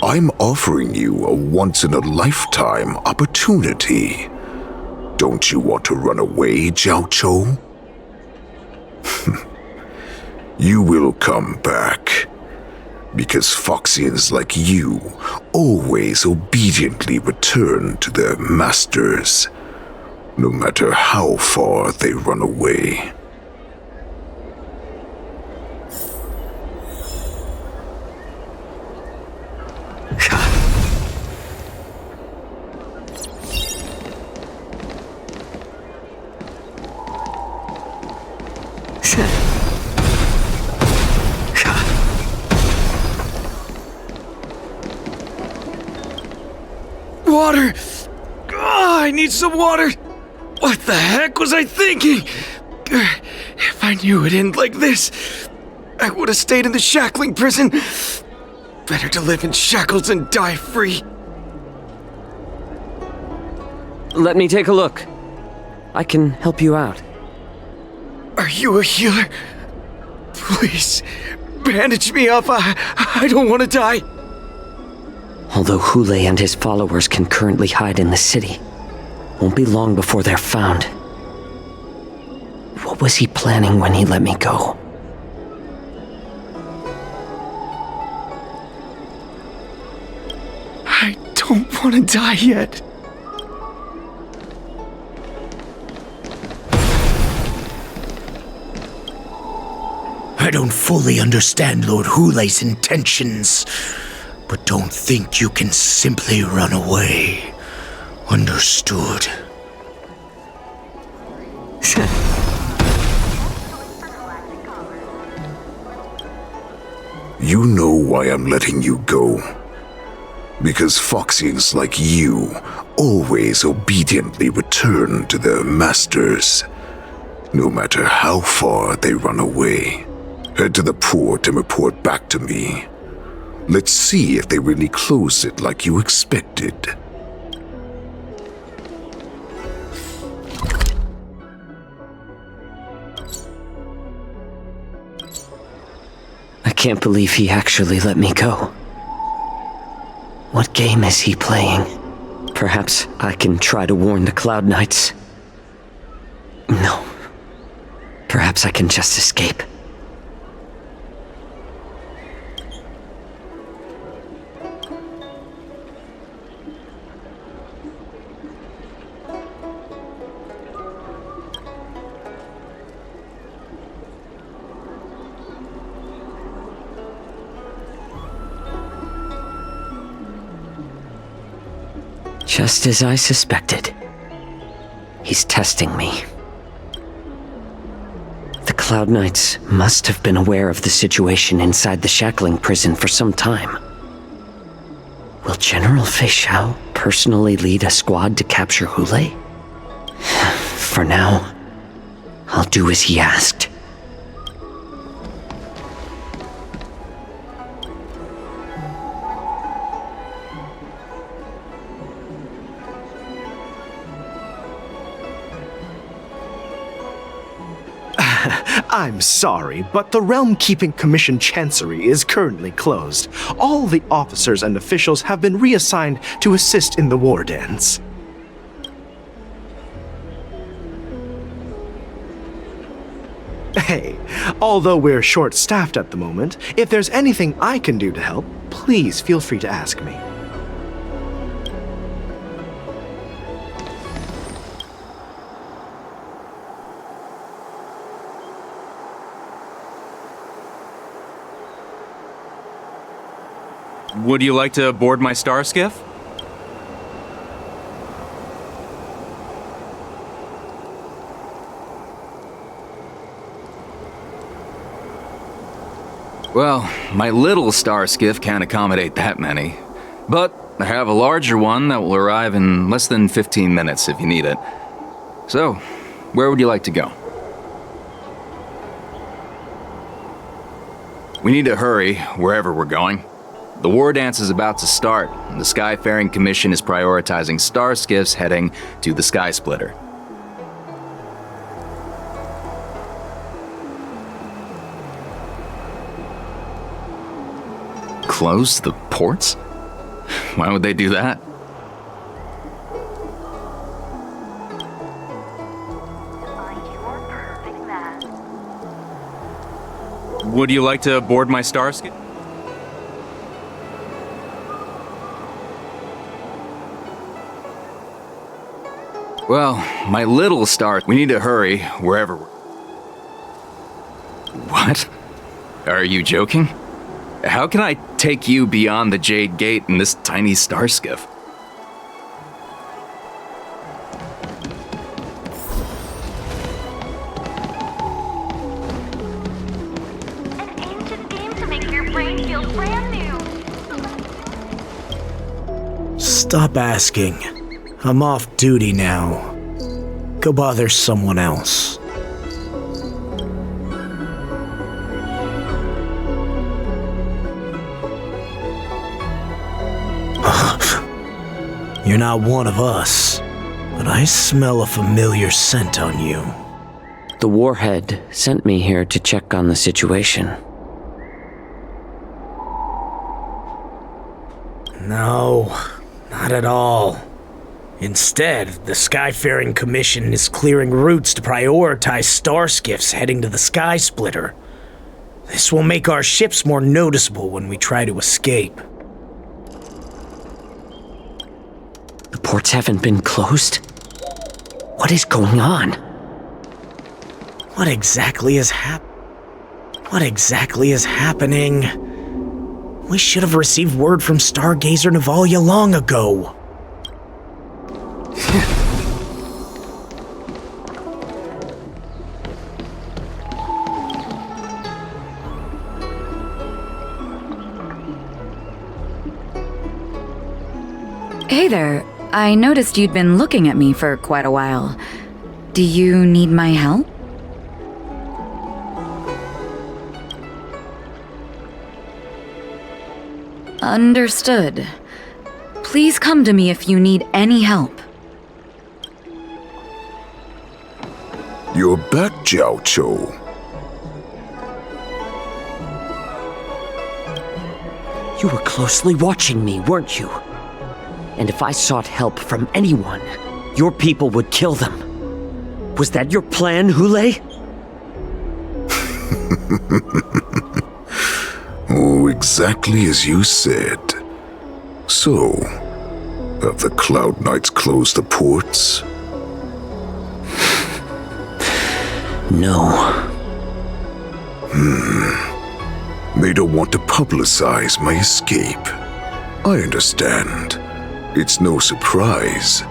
I'm offering you a once-in-a-lifetime opportunity. Don't you want to run away, Jiaoqiu? You will come back. Because Foxians like you always obediently return to their masters, no matter how far they run away. Water! Oh, I need some water! What the heck was I thinking? If I knew it'd end like this, I would have stayed in the shackling prison. Better to live in shackles and die free. Let me take a look. I can help you out. Are you a healer? Please, bandage me up. I don't want to die. Although Hoolay and his followers can currently hide in the city, won't be long before they're found. What was he planning when he let me go? I don't want to die yet. I don't fully understand Lord Hoolay's intentions, but don't think you can simply run away. Understood. You know why I'm letting you go. Because Foxians like you always obediently return to their masters, no matter how far they run away. Head to the port and report back to me. Let's see if they really closed it like you expected. I can't believe he actually let me go. What game is he playing? Perhaps I can try to warn the Cloud Knights. No. Perhaps I can just escape. Just as I suspected. He's testing me. The Cloud Knights must have been aware of the situation inside the shackling prison for some time. Will General Feixiao personally lead a squad to capture Hoolay? For now, I'll do as he asked. I'm sorry, but the Realm Keeping Commission Chancery is currently closed. All the officers and officials have been reassigned to assist in the wardance. Hey, although we're short-staffed at the moment, if there's anything I can do to help, please feel free to ask me. Would you like to board my star skiff? Well, my little star skiff can't accommodate that many. But I have a larger one that will arrive in less than 15 minutes if you need it. So, where would you like to go? We need to hurry wherever we're going. The war dance is about to start, and the Skyfaring Commission is prioritizing star skiffs heading to the Sky Splitter. Close the ports? Why would they do that? Would you like to board my star skiff? Well, my little star... We need to hurry wherever we're... What? Are you joking? How can I take you beyond the Jade Gate in this tiny star skiff? An ancient game to make your brain feel brand new. Stop asking. I'm off duty now. Go bother someone else. You're not one of us, but I smell a familiar scent on you. The warhead sent me here to check on the situation. No, not at all. Instead, the Skyfaring Commission is clearing routes to prioritize star skiffs heading to the Sky Splitter. This will make our ships more noticeable when we try to escape. The ports haven't been closed? What is going on? What exactly is happening? We should have received word from Stargazer Navalia long ago. Hey there. I noticed you'd been looking at me for quite a while. Do you need my help? Understood. Please come to me if you need any help. You're back, Jiaoqiu. You were closely watching me, weren't you? And if I sought help from anyone, your people would kill them. Was that your plan, Hoolay? Oh, exactly as you said. So, have the Cloud Knights closed the ports? No. They don't want to publicize my escape. I understand. It's no surprise,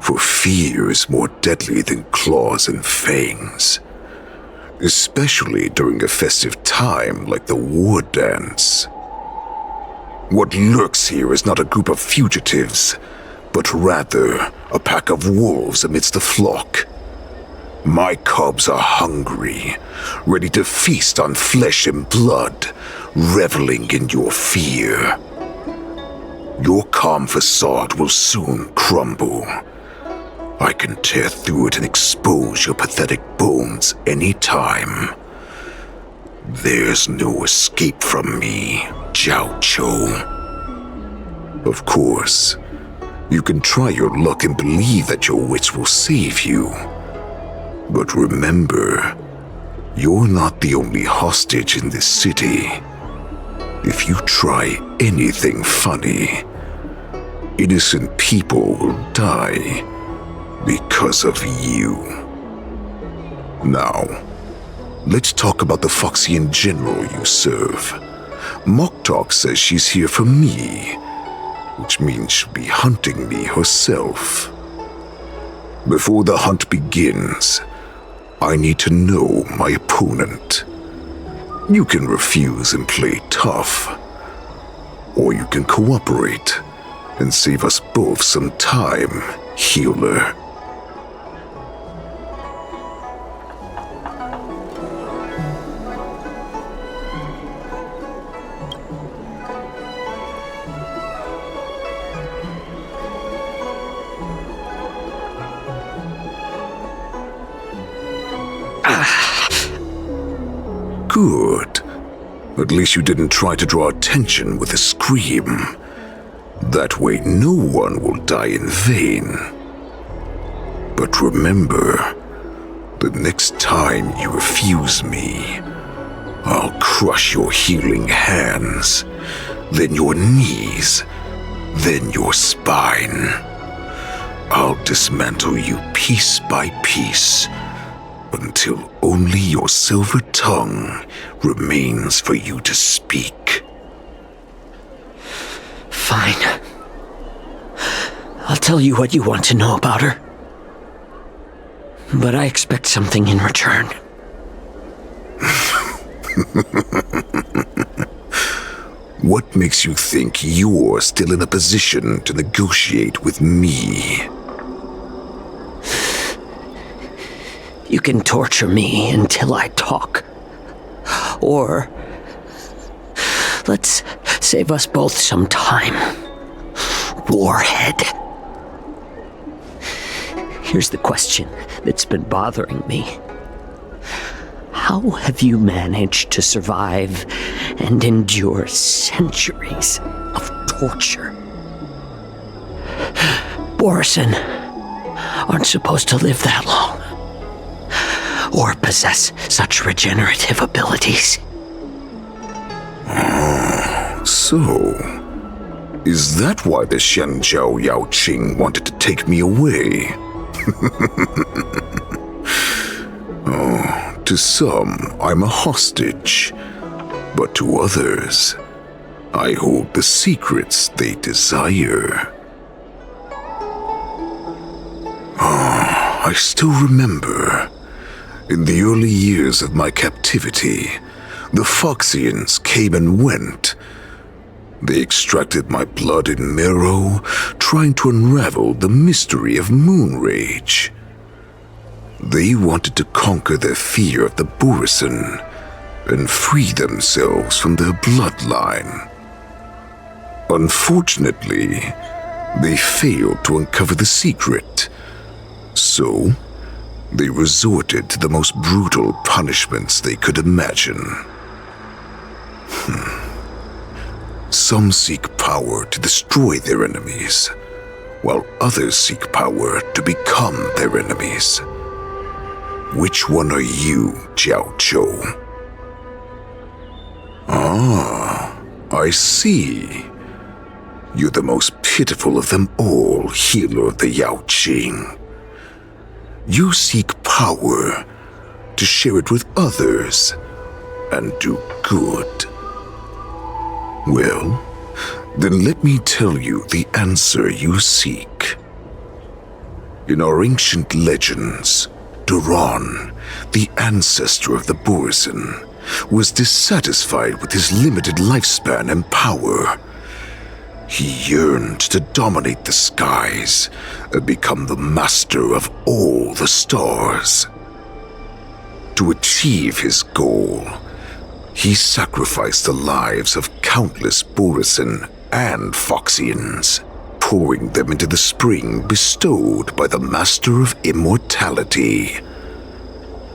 for fear is more deadly than claws and fangs. Especially during a festive time like the war dance. What lurks here is not a group of fugitives, but rather a pack of wolves amidst the flock. My cubs are hungry, ready to feast on flesh and blood, reveling in your fear. Your calm facade will soon crumble. I can tear through it and expose your pathetic bones any time. There's no escape from me, Jiaoqiu. Of course, you can try your luck and believe that your wits will save you. But remember, You're not the only hostage in this city. If you try anything funny, innocent people will die because of you. Now, let's talk about the Foxian general you serve. Moktok says she's here for me, which means she'll be hunting me herself. Before the hunt begins, I need to know my opponent. You can refuse and play tough, or you can cooperate and save us both some time, healer. Good. At least you didn't try to draw attention with a scream. That way no one will die in vain. But remember, the next time you refuse me, I'll crush your healing hands, then your knees, then your spine. I'll dismantle you piece by piece, until only your silver tongue remains for you to speak. Fine. I'll tell you what you want to know about her. But I expect something in return. What makes you think you're still in a position to negotiate with me? You can torture me until I talk. Or let's save us both some time. Warhead. Here's the question that's been bothering me. How have you managed to survive and endure centuries of torture? Borisin aren't supposed to live that long, or possess such regenerative abilities. So, is that why the Shenjiao Yaoqing wanted to take me away? To some, I'm a hostage, but to others, I hold the secrets they desire. I still remember, in the early years of my captivity, the Foxians came and went. They extracted my blood and marrow, trying to unravel the mystery of moon rage. They wanted to conquer their fear of the borisin and free themselves from their bloodline. Unfortunately, they failed to uncover the secret, so they resorted to the most brutal punishments they could imagine. Some seek power to destroy their enemies, while others seek power to become their enemies. Which one are you, Jiaoqiu? I see. You're the most pitiful of them all, healer of the Yaoqing. You seek power to share it with others and do good. Well, then let me tell you the answer you seek. In our ancient legends, Duran, the ancestor of the borisin, was dissatisfied with his limited lifespan and power. He yearned to dominate the skies and become the master of all the stars. To achieve his goal, he sacrificed the lives of countless borisin and Foxians, pouring them into the spring bestowed by the Master of Immortality.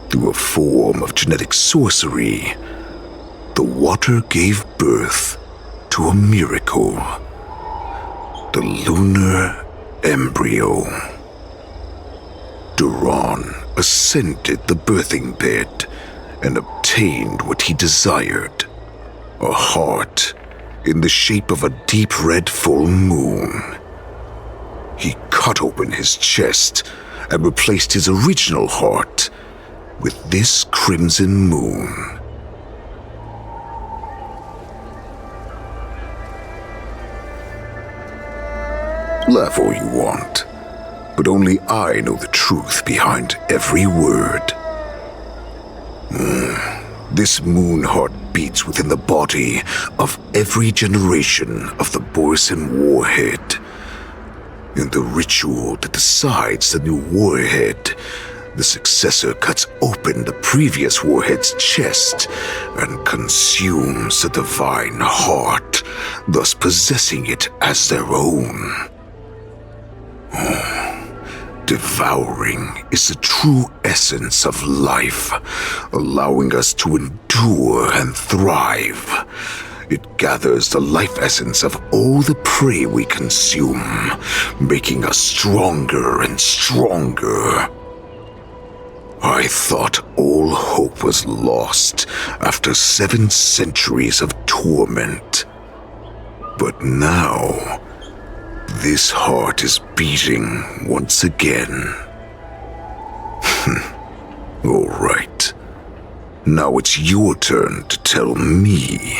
Through a form of genetic sorcery, the water gave birth to a miracle. The lunar embryo. Duran ascended the birthing bed and obtained what he desired. A heart in the shape of a deep red full moon. He cut open his chest and replaced his original heart with this crimson moon. Laugh all you want, but only I know the truth behind every word. This moon heart beats within the body of every generation of the borisin warhead. In the ritual that decides the new warhead, the successor cuts open the previous warhead's chest and consumes the divine heart, thus possessing it as their own. Devouring is the true essence of life, allowing us to endure and thrive. It gathers the life essence of all the prey we consume, making us stronger and stronger. I thought all hope was lost after 7 centuries of torment. But now, this heart is beating once again. All right. Now it's your turn to tell me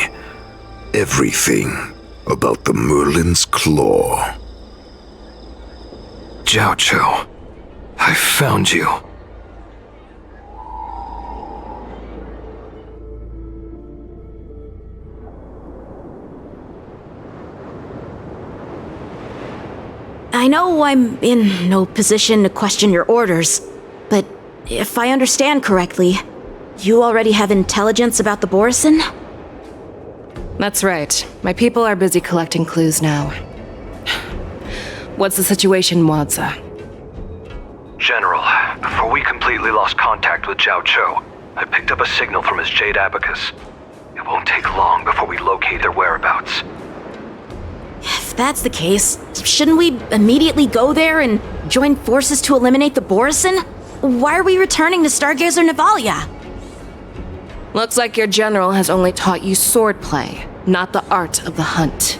everything about the Merlin's Claw. Jiaoqiu, I found you. I know I'm in no position to question your orders, but if I understand correctly, you already have intelligence about the borisin? That's right. My people are busy collecting clues now. What's the situation, Moze? General, before we completely lost contact with Jiaoqiu, I picked up a signal from his jade abacus. It won't take long before we locate their whereabouts. If that's the case, shouldn't we immediately go there and join forces to eliminate the borisin? Why are we returning to Stargazer Navalia? Looks like your general has only taught you swordplay, not the art of the hunt.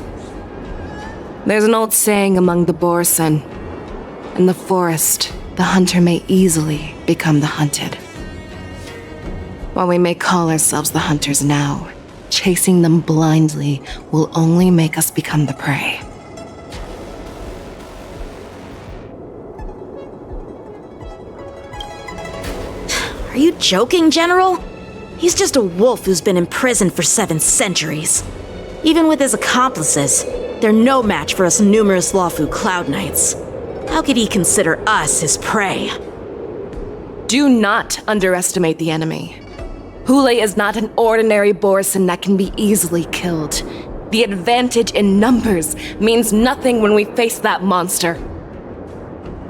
There's an old saying among the borisin. In the forest, the hunter may easily become the hunted. While we may call ourselves the hunters now, chasing them blindly will only make us become the prey. Are you joking, General? He's just a wolf who's been imprisoned for 7 centuries. Even with his accomplices, they're no match for us numerous Lawfu Cloud Knights. How could he consider us his prey? Do not underestimate the enemy. Hoolay is not an ordinary borisin that can be easily killed. The advantage in numbers means nothing when we face that monster.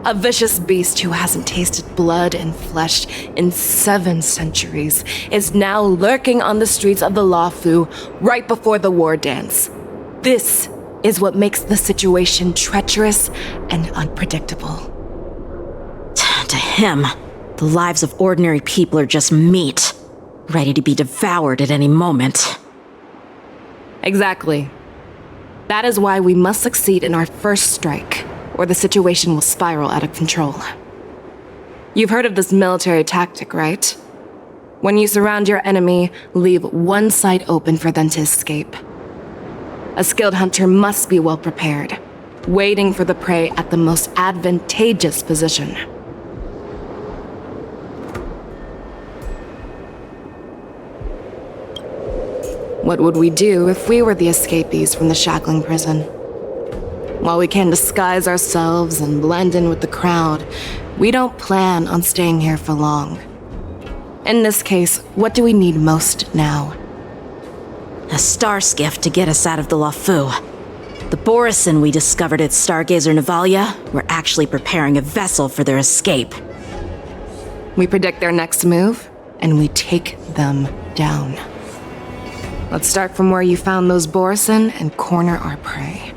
A vicious beast who hasn't tasted blood and flesh in 7 centuries is now lurking on the streets of the Lawfu right before the war dance. This is what makes the situation treacherous and unpredictable. To him, the lives of ordinary people are just meat, ready to be devoured at any moment. Exactly. That is why we must succeed in our first strike, or the situation will spiral out of control. You've heard of this military tactic, right? When you surround your enemy, leave one side open for them to escape. A skilled hunter must be well prepared, waiting for the prey at the most advantageous position. What would we do if we were the escapees from the shackling prison? While we can disguise ourselves and blend in with the crowd, we don't plan on staying here for long. In this case, what do we need most now? A star skiff to get us out of the Lawfu. The borisin we discovered at Stargazer Navalia were actually preparing a vessel for their escape. We predict their next move, and we take them down. Let's start from where you found those borisin and corner our prey.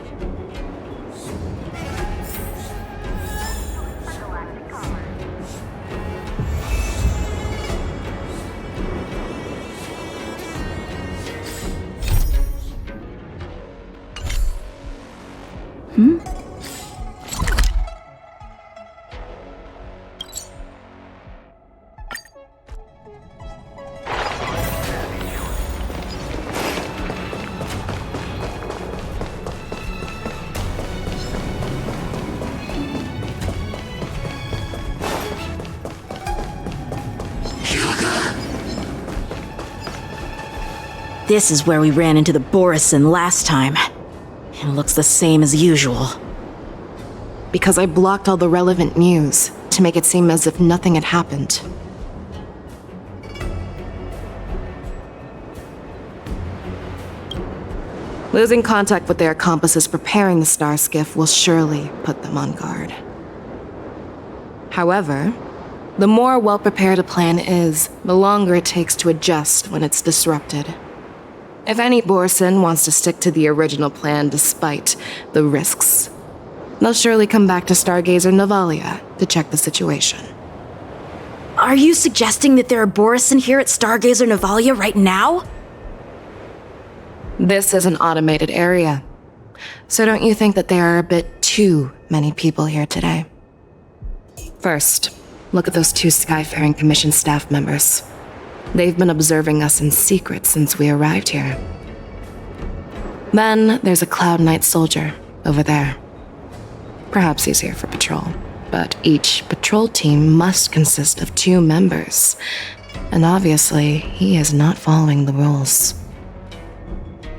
This is where we ran into the borisin last time. It looks the same as usual. Because I blocked all the relevant news to make it seem as if nothing had happened. Losing contact with their accomplices preparing the star skiff will surely put them on guard. However, the more well-prepared a plan is, the longer it takes to adjust when it's disrupted. If any borisin wants to stick to the original plan despite the risks, they'll surely come back to Stargazer Navalia to check the situation. Are you suggesting that there are borisin here at Stargazer Navalia right now? This is an automated area, so don't you think that there are a bit too many people here today? First, look at those 2 Skyfaring Commission staff members. They've been observing us in secret since we arrived here. Then there's a Cloud Knight soldier over there. Perhaps he's here for patrol, but each patrol team must consist of 2 members, and obviously he is not following the rules.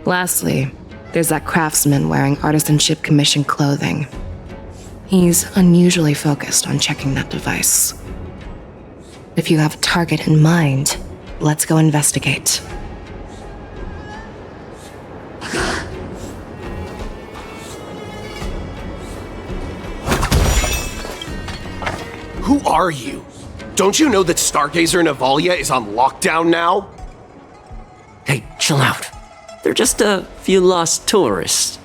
Lastly, there's that craftsman wearing Artisanship Commission clothing. He's unusually focused on checking that device. If you have a target in mind, let's go investigate. Who are you? Don't you know that Stargazer Navalia is on lockdown now? Hey, chill out. They're just a few lost tourists.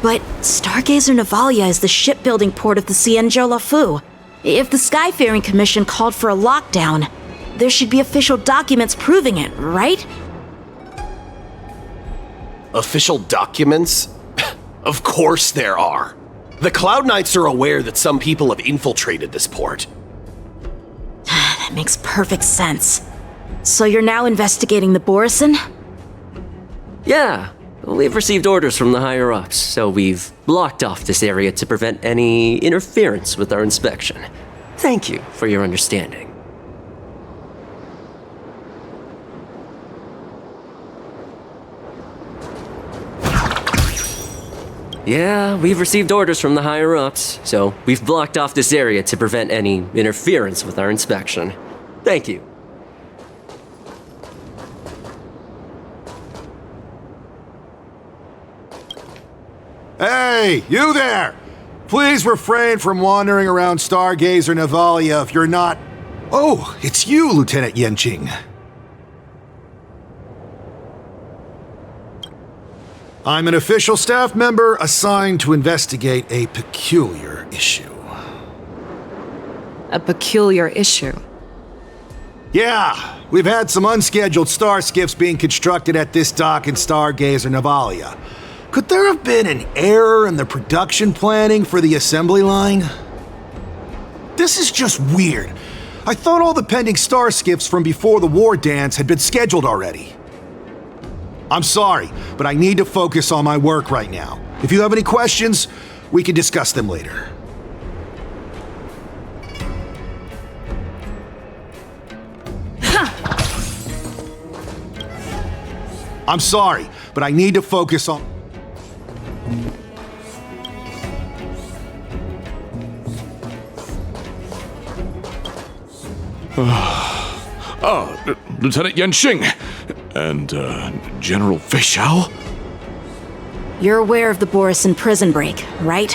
But Stargazer Navalia is the shipbuilding port of the Xianzhou Lafu. If the Skyfaring Commission called for a lockdown, there should be official documents proving it, right? Official documents? Of course there are. The Cloud Knights are aware that some people have infiltrated this port. That makes perfect sense. So you're now investigating the borisin? Yeah, we've received orders from the higher-ups, so we've blocked off this area to prevent any interference with our inspection. Thank you for your understanding. Yeah, we've received orders from the higher-ups, so we've blocked off this area to prevent any interference with our inspection. Thank you. Hey, you there! Please refrain from wandering around Stargazer Navalia if you're not... Oh, it's you, Lieutenant Yanqing. I'm an official staff member assigned to investigate a peculiar issue. A peculiar issue? Yeah, we've had some unscheduled star skiffs being constructed at this dock in Stargazer Navalia. Could there have been an error in the production planning for the assembly line? This is just weird. I thought all the pending star skiffs from before the war dance had been scheduled already. I'm sorry, but I need to focus on my work right now. If you have any questions, we can discuss them later. I'm sorry, but I need to focus on... Lieutenant Yanqing and General Feixiao? You're aware of the borisin prison break, right?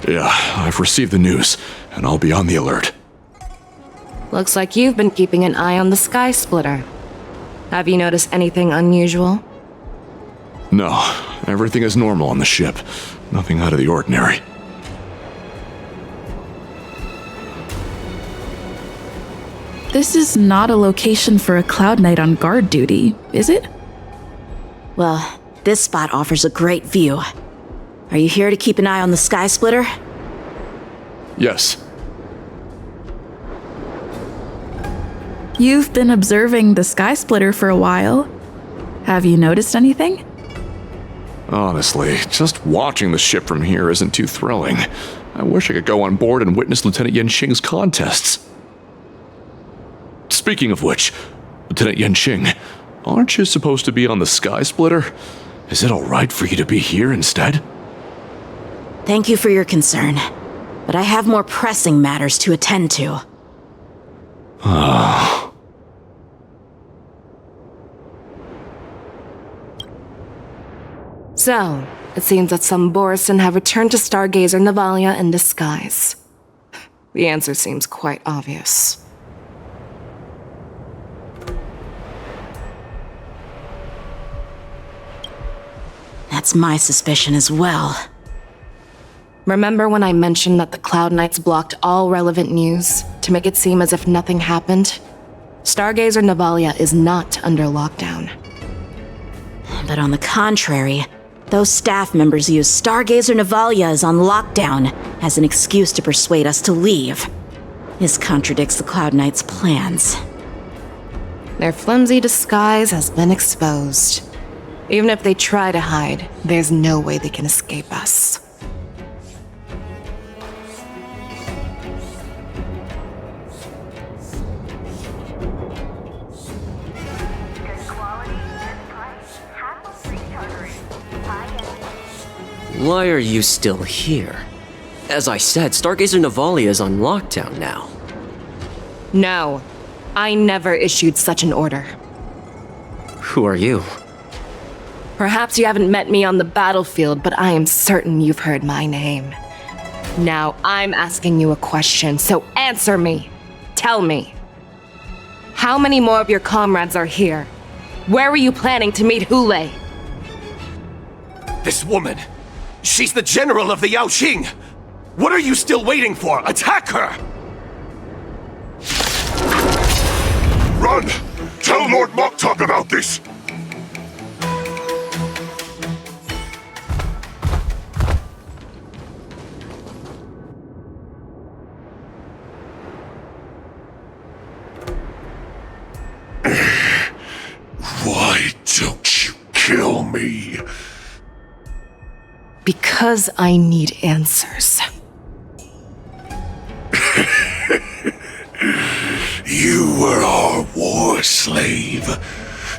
Yeah, I've received the news, and I'll be on the alert. Looks like you've been keeping an eye on the Sky Splitter. Have you noticed anything unusual? No, everything is normal on the ship. Nothing out of the ordinary. This is not a location for a Cloud Knight on guard duty, is it? Well, this spot offers a great view. Are you here to keep an eye on the Sky Splitter? Yes. You've been observing the Sky Splitter for a while. Have you noticed anything? Honestly, just watching the ship from here isn't too thrilling. I wish I could go on board and witness Lieutenant Yanqing's contests. Speaking of which, Lieutenant Yanqing, aren't you supposed to be on the Sky Splitter? Is it alright for you to be here instead? Thank you for your concern, but I have more pressing matters to attend to. So, it seems that some borisin have returned to Stargazer Navalia in disguise. The answer seems quite obvious. That's my suspicion as well. Remember when I mentioned that the Cloud Knights blocked all relevant news to make it seem as if nothing happened? Stargazer Navalia is not under lockdown. But on the contrary, those staff members use Stargazer Navalia is on lockdown as an excuse to persuade us to leave. This contradicts the Cloud Knights' plans. Their flimsy disguise has been exposed. Even if they try to hide, there's no way they can escape us. Why are you still here? As I said, Stargazer Navalia is on lockdown now. No, I never issued such an order. Who are you? Perhaps you haven't met me on the battlefield, but I am certain you've heard my name. Now I'm asking you a question, so answer me. Tell me. How many more of your comrades are here? Where were you planning to meet Hoolay? This woman! She's the general of the Yaoqing! What are you still waiting for? Attack her! Run! Tell Lord Moktok about this! Why don't you kill me? Because I need answers. You were our war slave,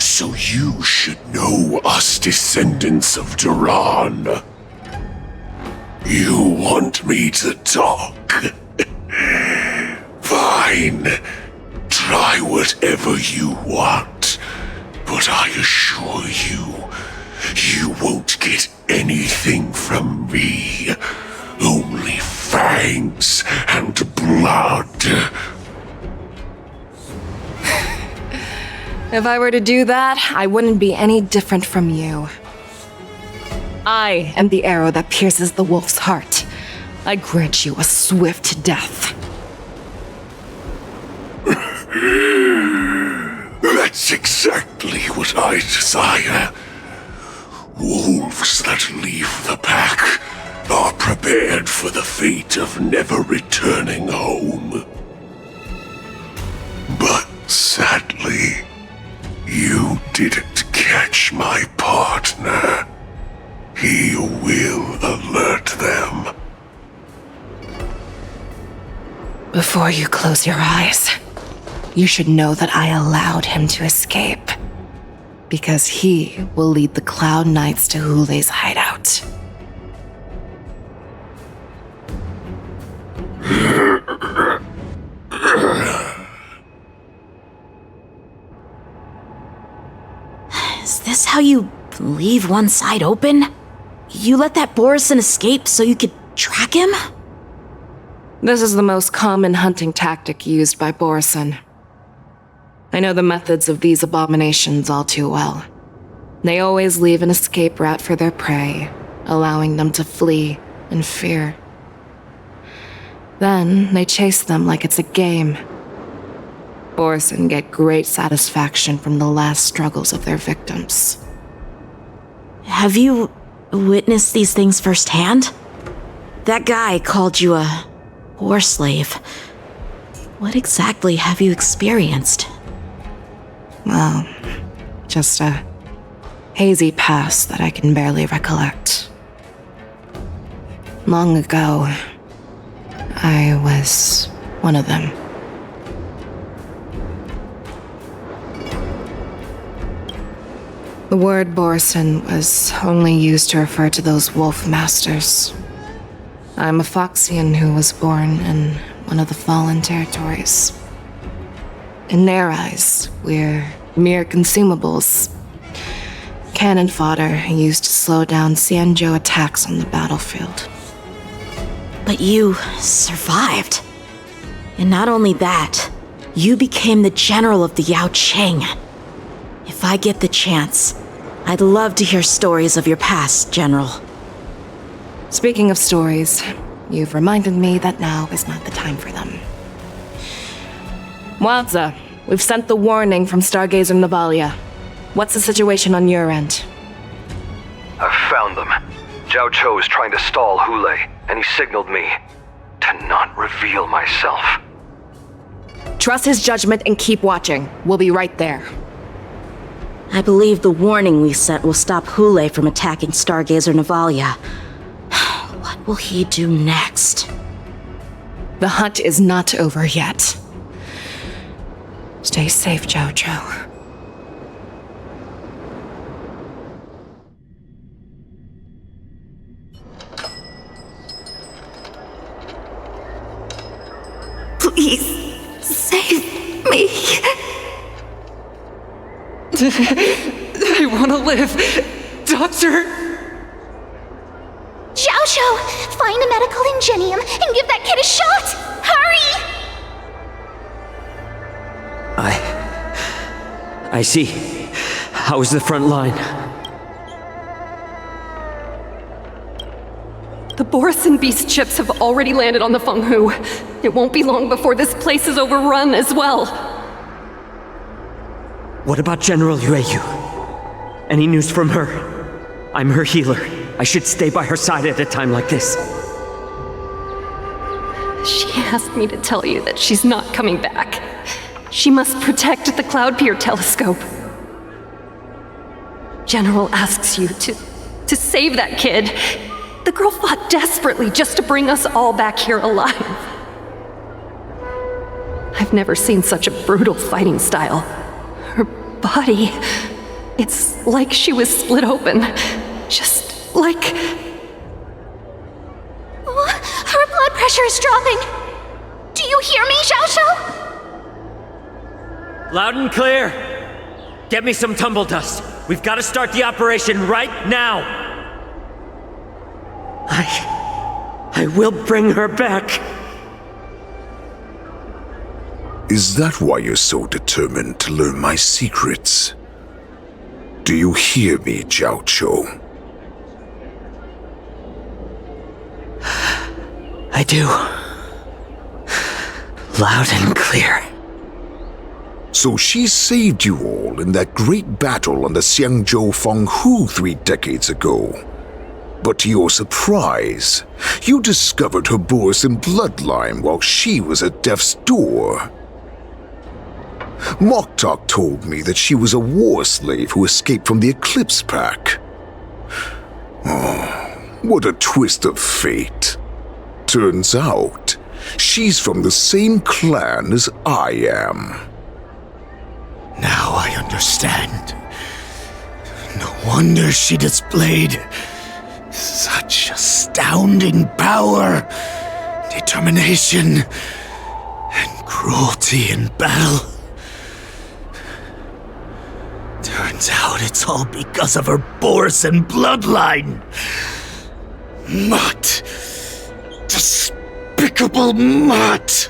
so you should know us descendants of Duran. You want me to talk? Fine. Try whatever you want, but I assure you, you won't get anything from me. Only fangs and blood. If I were to do that, I wouldn't be any different from you. I am the arrow that pierces the wolf's heart. I grant you a swift death. That's exactly what I desire. Wolves that leave the pack are prepared for the fate of never returning home. But sadly, you didn't catch my partner. He will alert them. Before you close your eyes, you should know that I allowed him to escape. Because he will lead the Cloud Knights to Hoolay's hideout. Is this how you leave one side open? You let that borisin escape so you could track him? This is the most common hunting tactic used by borisin. I know the methods of these abominations all too well. They always leave an escape route for their prey, allowing them to flee in fear. Then they chase them like it's a game. Borisin get great satisfaction from the last struggles of their victims. Have you witnessed these things firsthand? That guy called you a war slave. What exactly have you experienced? Well, just a hazy past that I can barely recollect. Long ago, I was one of them. The word borisin was only used to refer to those wolf masters. I'm a Foxian who was born in one of the fallen territories. In their eyes, we're mere consumables. Cannon fodder used to slow down Xianzhou attacks on the battlefield. But you survived. And not only that, you became the general of the Yaoqing. If I get the chance, I'd love to hear stories of your past, General. Speaking of stories, you've reminded me that now is not the time for them. Moze, we've sent the warning from Stargazer Navalia. What's the situation on your end? I've found them. Jiaoqiu is trying to stall Hoolay, and he signaled me to not reveal myself. Trust his judgment and keep watching. We'll be right there. I believe the warning we sent will stop Hoolay from attacking Stargazer Navalia. What will he do next? The hunt is not over yet. Stay safe, Jiaoqiu. Please, save me. I want to live. Doctor! Jiaoqiu, find a medical ingenium and give that kid a shot! Hurry! I see. How is the front line? The borisin beast chips have already landed on the Fenghu. It won't be long before this place is overrun as well. What about General Yueyu? Any news from her? I'm her healer. I should stay by her side at a time like this. She asked me to tell you that she's not coming back. She must protect the Cloud Pier telescope. General asks you to save that kid. The girl fought desperately just to bring us all back here alive. I've never seen such a brutal fighting style. Her body, it's like she was split open. Just like... Her blood pressure is dropping. Do you hear me, Jiaoqiu? Loud and clear. Get me some tumble dust. We've got to start the operation right now. I will bring her back. Is that why you're so determined to learn my secrets? Do you hear me, Jiaoqiu? I do. Loud and clear. So she saved you all in that great battle on the Xianzhou Fenghu 3 decades ago. But to your surprise, you discovered her borisin bloodline while she was at death's door. Moktok told me that she was a war slave who escaped from the Eclipse Pack. Oh, what a twist of fate. Turns out, she's from the same clan as I am. Now I understand. No wonder she displayed such astounding power, determination, and cruelty in battle. Turns out it's all because of her borisin bloodline. Mutt. Despicable mutt.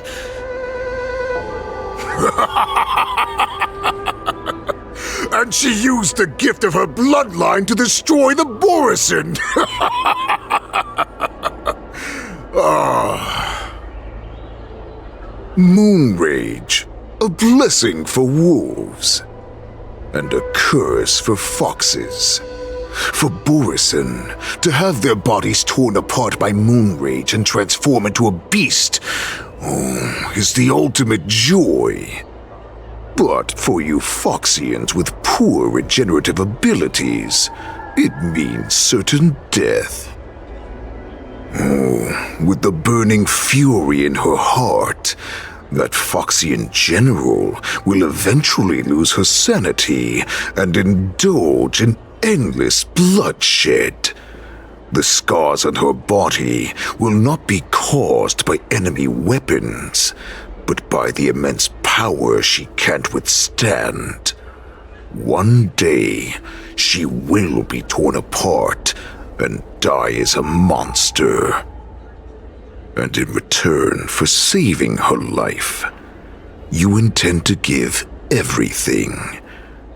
And she used the gift of her bloodline to destroy the borisin. Moon Rage, a blessing for wolves, and a curse for foxes. For borisin, to have their bodies torn apart by Moon Rage and transform into a beast, is the ultimate joy. But for you Foxians with poor regenerative abilities, it means certain death. With the burning fury in her heart, That Foxian general will eventually lose her sanity and indulge in endless bloodshed. The scars on her body will not be caused by enemy weapons, but by the immense power she can't withstand. One day, she will be torn apart and die as a monster. And in return for saving her life, you intend to give everything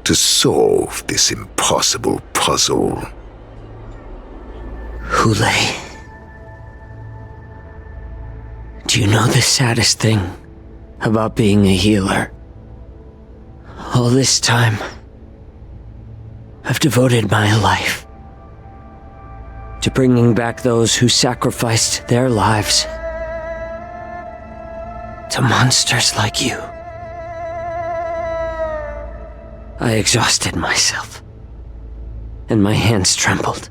to solve this impossible puzzle. Hoolay, do you know the saddest thing about being a healer? All this time, I've devoted my life to bringing back those who sacrificed their lives to monsters like you. I exhausted myself, and my hands trembled.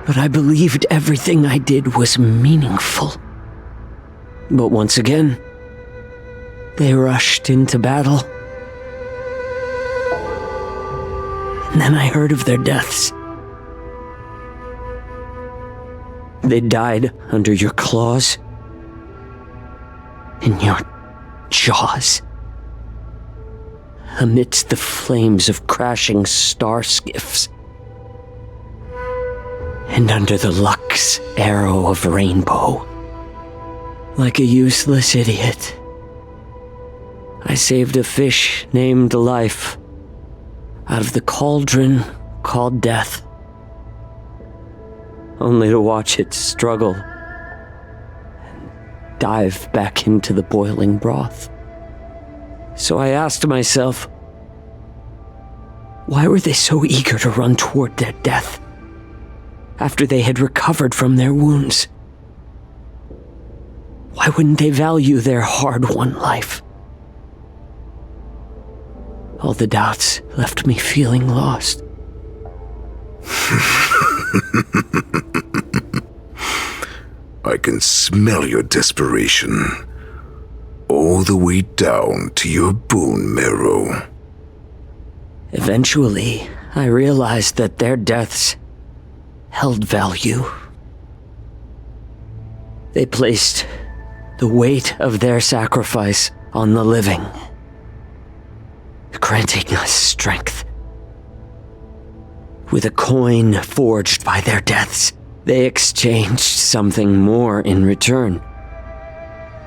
But I believed everything I did was meaningful. But once again, they rushed into battle. And then I heard of their deaths. They died under your claws, in your jaws, amidst the flames of crashing star skiffs, and under the luck's arrow of rainbow. Like a useless idiot, I saved a fish named Life out of the cauldron called Death, only to watch it struggle and dive back into the boiling broth. So I asked myself, why were they so eager to run toward their death after they had recovered from their wounds? Why wouldn't they value their hard-won life? All the doubts left me feeling lost. I can smell your desperation, all the way down to your bone marrow. Eventually, I realized that their deaths held value. They placed the weight of their sacrifice on the living, granting us strength. With a coin forged by their deaths, they exchanged something more in return.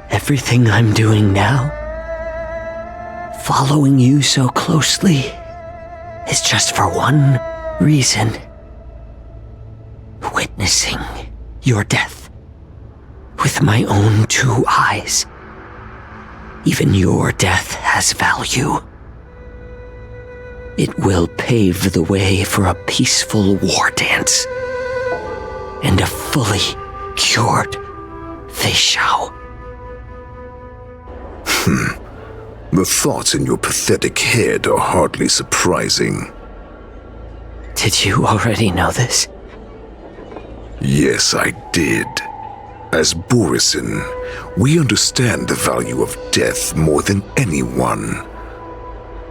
Everything I'm doing now, following you so closely, is just for one reason. Witnessing your death with my own two eyes. Even your death has value. It will pave the way for a peaceful war dance and a fully cured faixiao. The thoughts in your pathetic head are hardly surprising. Did you already know this? Yes, I did. As borisin, we understand the value of death more than anyone.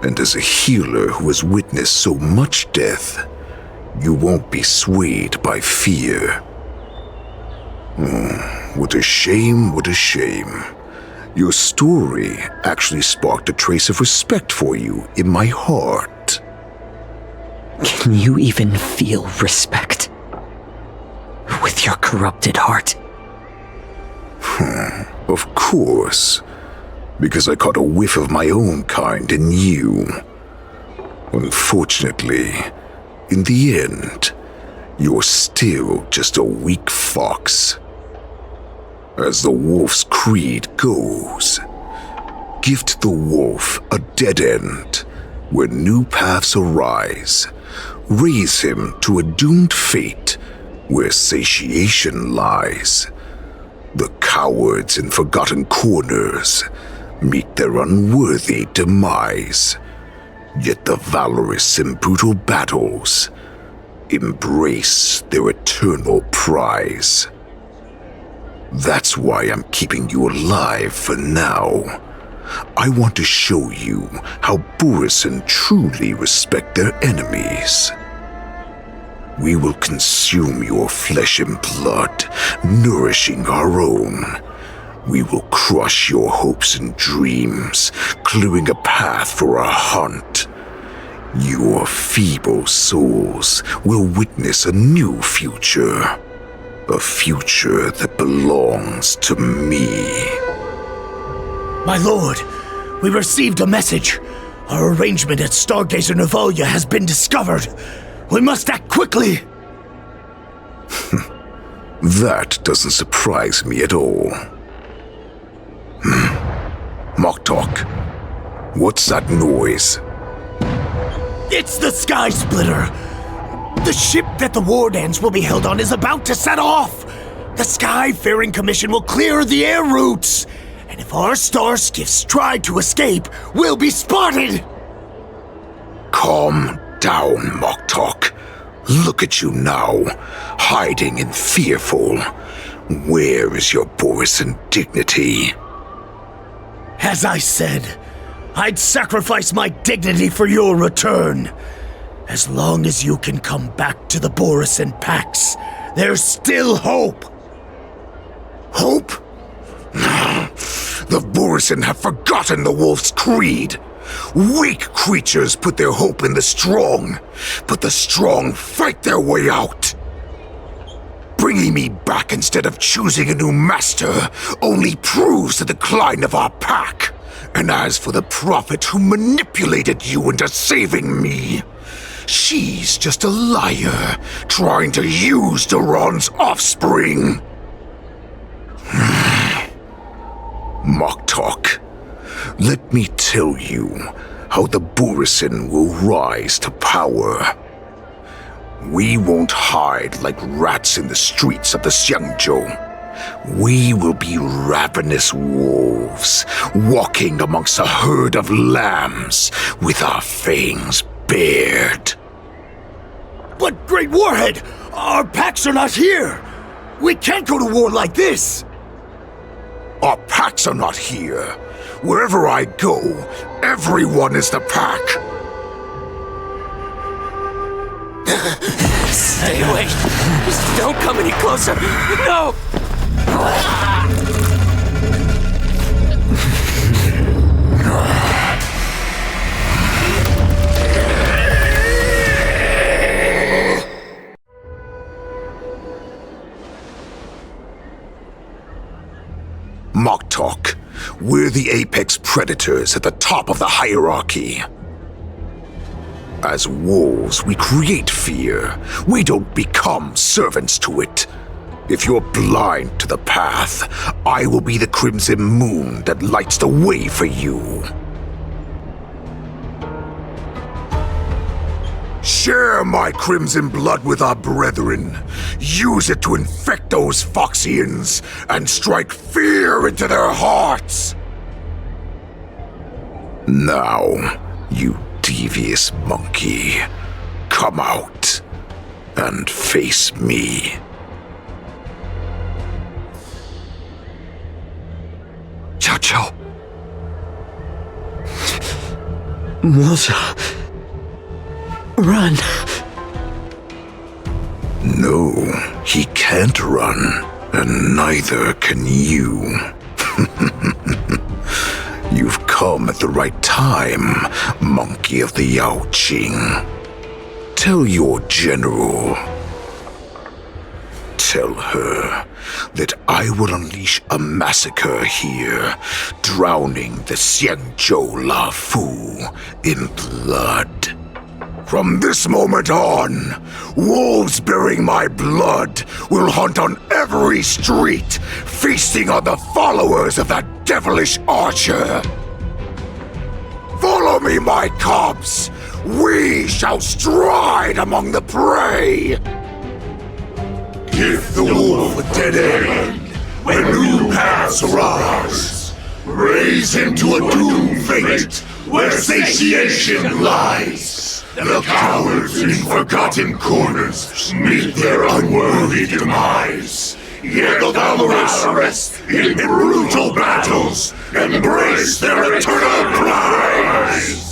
And as a healer who has witnessed so much death, you won't be swayed by fear. What a shame, what a shame. Your story actually sparked a trace of respect for you in my heart. Can you even feel respect with your corrupted heart? Of course. Because I caught a whiff of my own kind in you. Unfortunately, in the end, you're still just a weak fox. As the wolf's creed goes, gift the wolf a dead end where new paths arise. Raise him to a doomed fate where satiation lies. The cowards in forgotten corners meet their unworthy demise. Yet the valorous in brutal battles embrace their eternal prize. That's why I'm keeping you alive for now. I want to show you how borisin truly respect their enemies. We will consume your flesh and blood, nourishing our own. We will crush your hopes and dreams, clearing a path for our hunt. Your feeble souls will witness a new future. A future that belongs to me. My lord, we received a message. Our arrangement at Stargazer Navalia has been discovered. We must act quickly. That doesn't surprise me at all. Moktok, what's that noise? It's the Sky Splitter. The ship that the wardance will be held on is about to set off. The Skyfaring Commission will clear the air routes. And if our star skiffs try to escape, we'll be spotted. Calm down, Moktok. Look at you now, hiding and fearful. Where is your borisin dignity? As I said, I'd sacrifice my dignity for your return. As long as you can come back to the borisin packs, there's still hope. Hope? The borisin have forgotten the wolf's creed. Weak creatures put their hope in the strong, but the strong fight their way out. Bringing me back instead of choosing a new master only proves the decline of our pack. And as for the prophet who manipulated you into saving me, she's just a liar trying to use Duran's offspring. Moktok, let me tell you how the borisin will rise to power. We won't hide like rats in the streets of the Xiangzhou. We will be ravenous wolves, walking amongst a herd of lambs with our fangs bared. But Great Warhead, our packs are not here. We can't go to war like this. Our packs are not here. Wherever I go, everyone is the pack. Stay away. Just don't come any closer. No! Moktok, we're the apex predators at the top of the hierarchy. As wolves, we create fear. We don't become servants to it. If you're blind to the path, I will be the crimson moon that lights the way for you. Share my crimson blood with our brethren. Use it to infect those Foxians and strike fear into their hearts. Now, you devious monkey, come out and face me. Jiaoqiu. Moze. Run. No, he can't run, and neither can you. You've come at the right time, monkey of the Yaoqing. Tell your general. Tell her that I will unleash a massacre here, drowning the Xiangzhou La Fu in blood. From this moment on, wolves bearing my blood will hunt on every street, feasting on the followers of that devilish archer. Follow me, my cubs! We shall stride among the prey! Give the wolf a dead end when new paths arise. Raise him to a doomed fate where satiation lies. The cowards in forgotten corners meet their unworthy demise. yet the valorous, in brutal battles, embrace their eternal prize!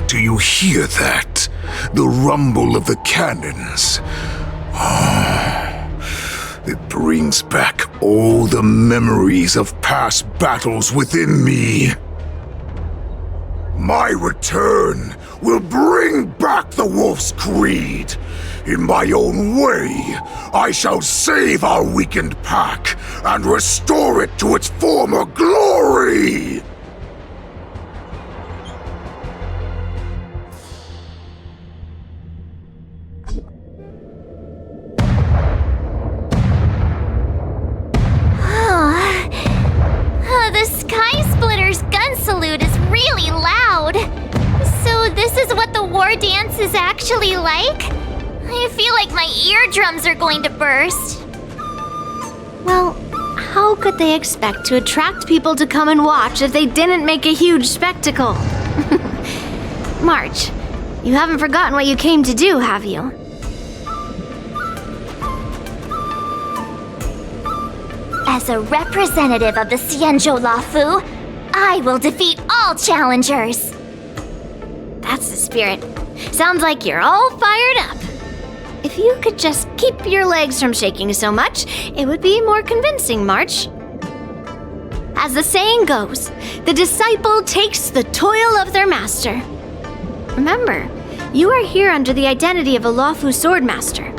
Do you hear that? The rumble of the cannons. It brings back all the memories of past battles within me. My return will bring back the Wolf's Creed. In my own way, I shall save our weakened pack and restore it to its former glory! The Sky Splitter's gun salute is really loud. So this is what the war dance is actually like? I feel like my eardrums are going to burst. Well, how could they expect to attract people to come and watch if they didn't make a huge spectacle? March, you haven't forgotten what you came to do, have you? As a representative of the Xianzhou Lafu, I will defeat all challengers. That's the spirit. Sounds like you're all fired up. If you could just keep your legs from shaking so much, it would be more convincing, March. As the saying goes, the disciple takes the toil of their master. Remember, you are here under the identity of a Lafu swordmaster,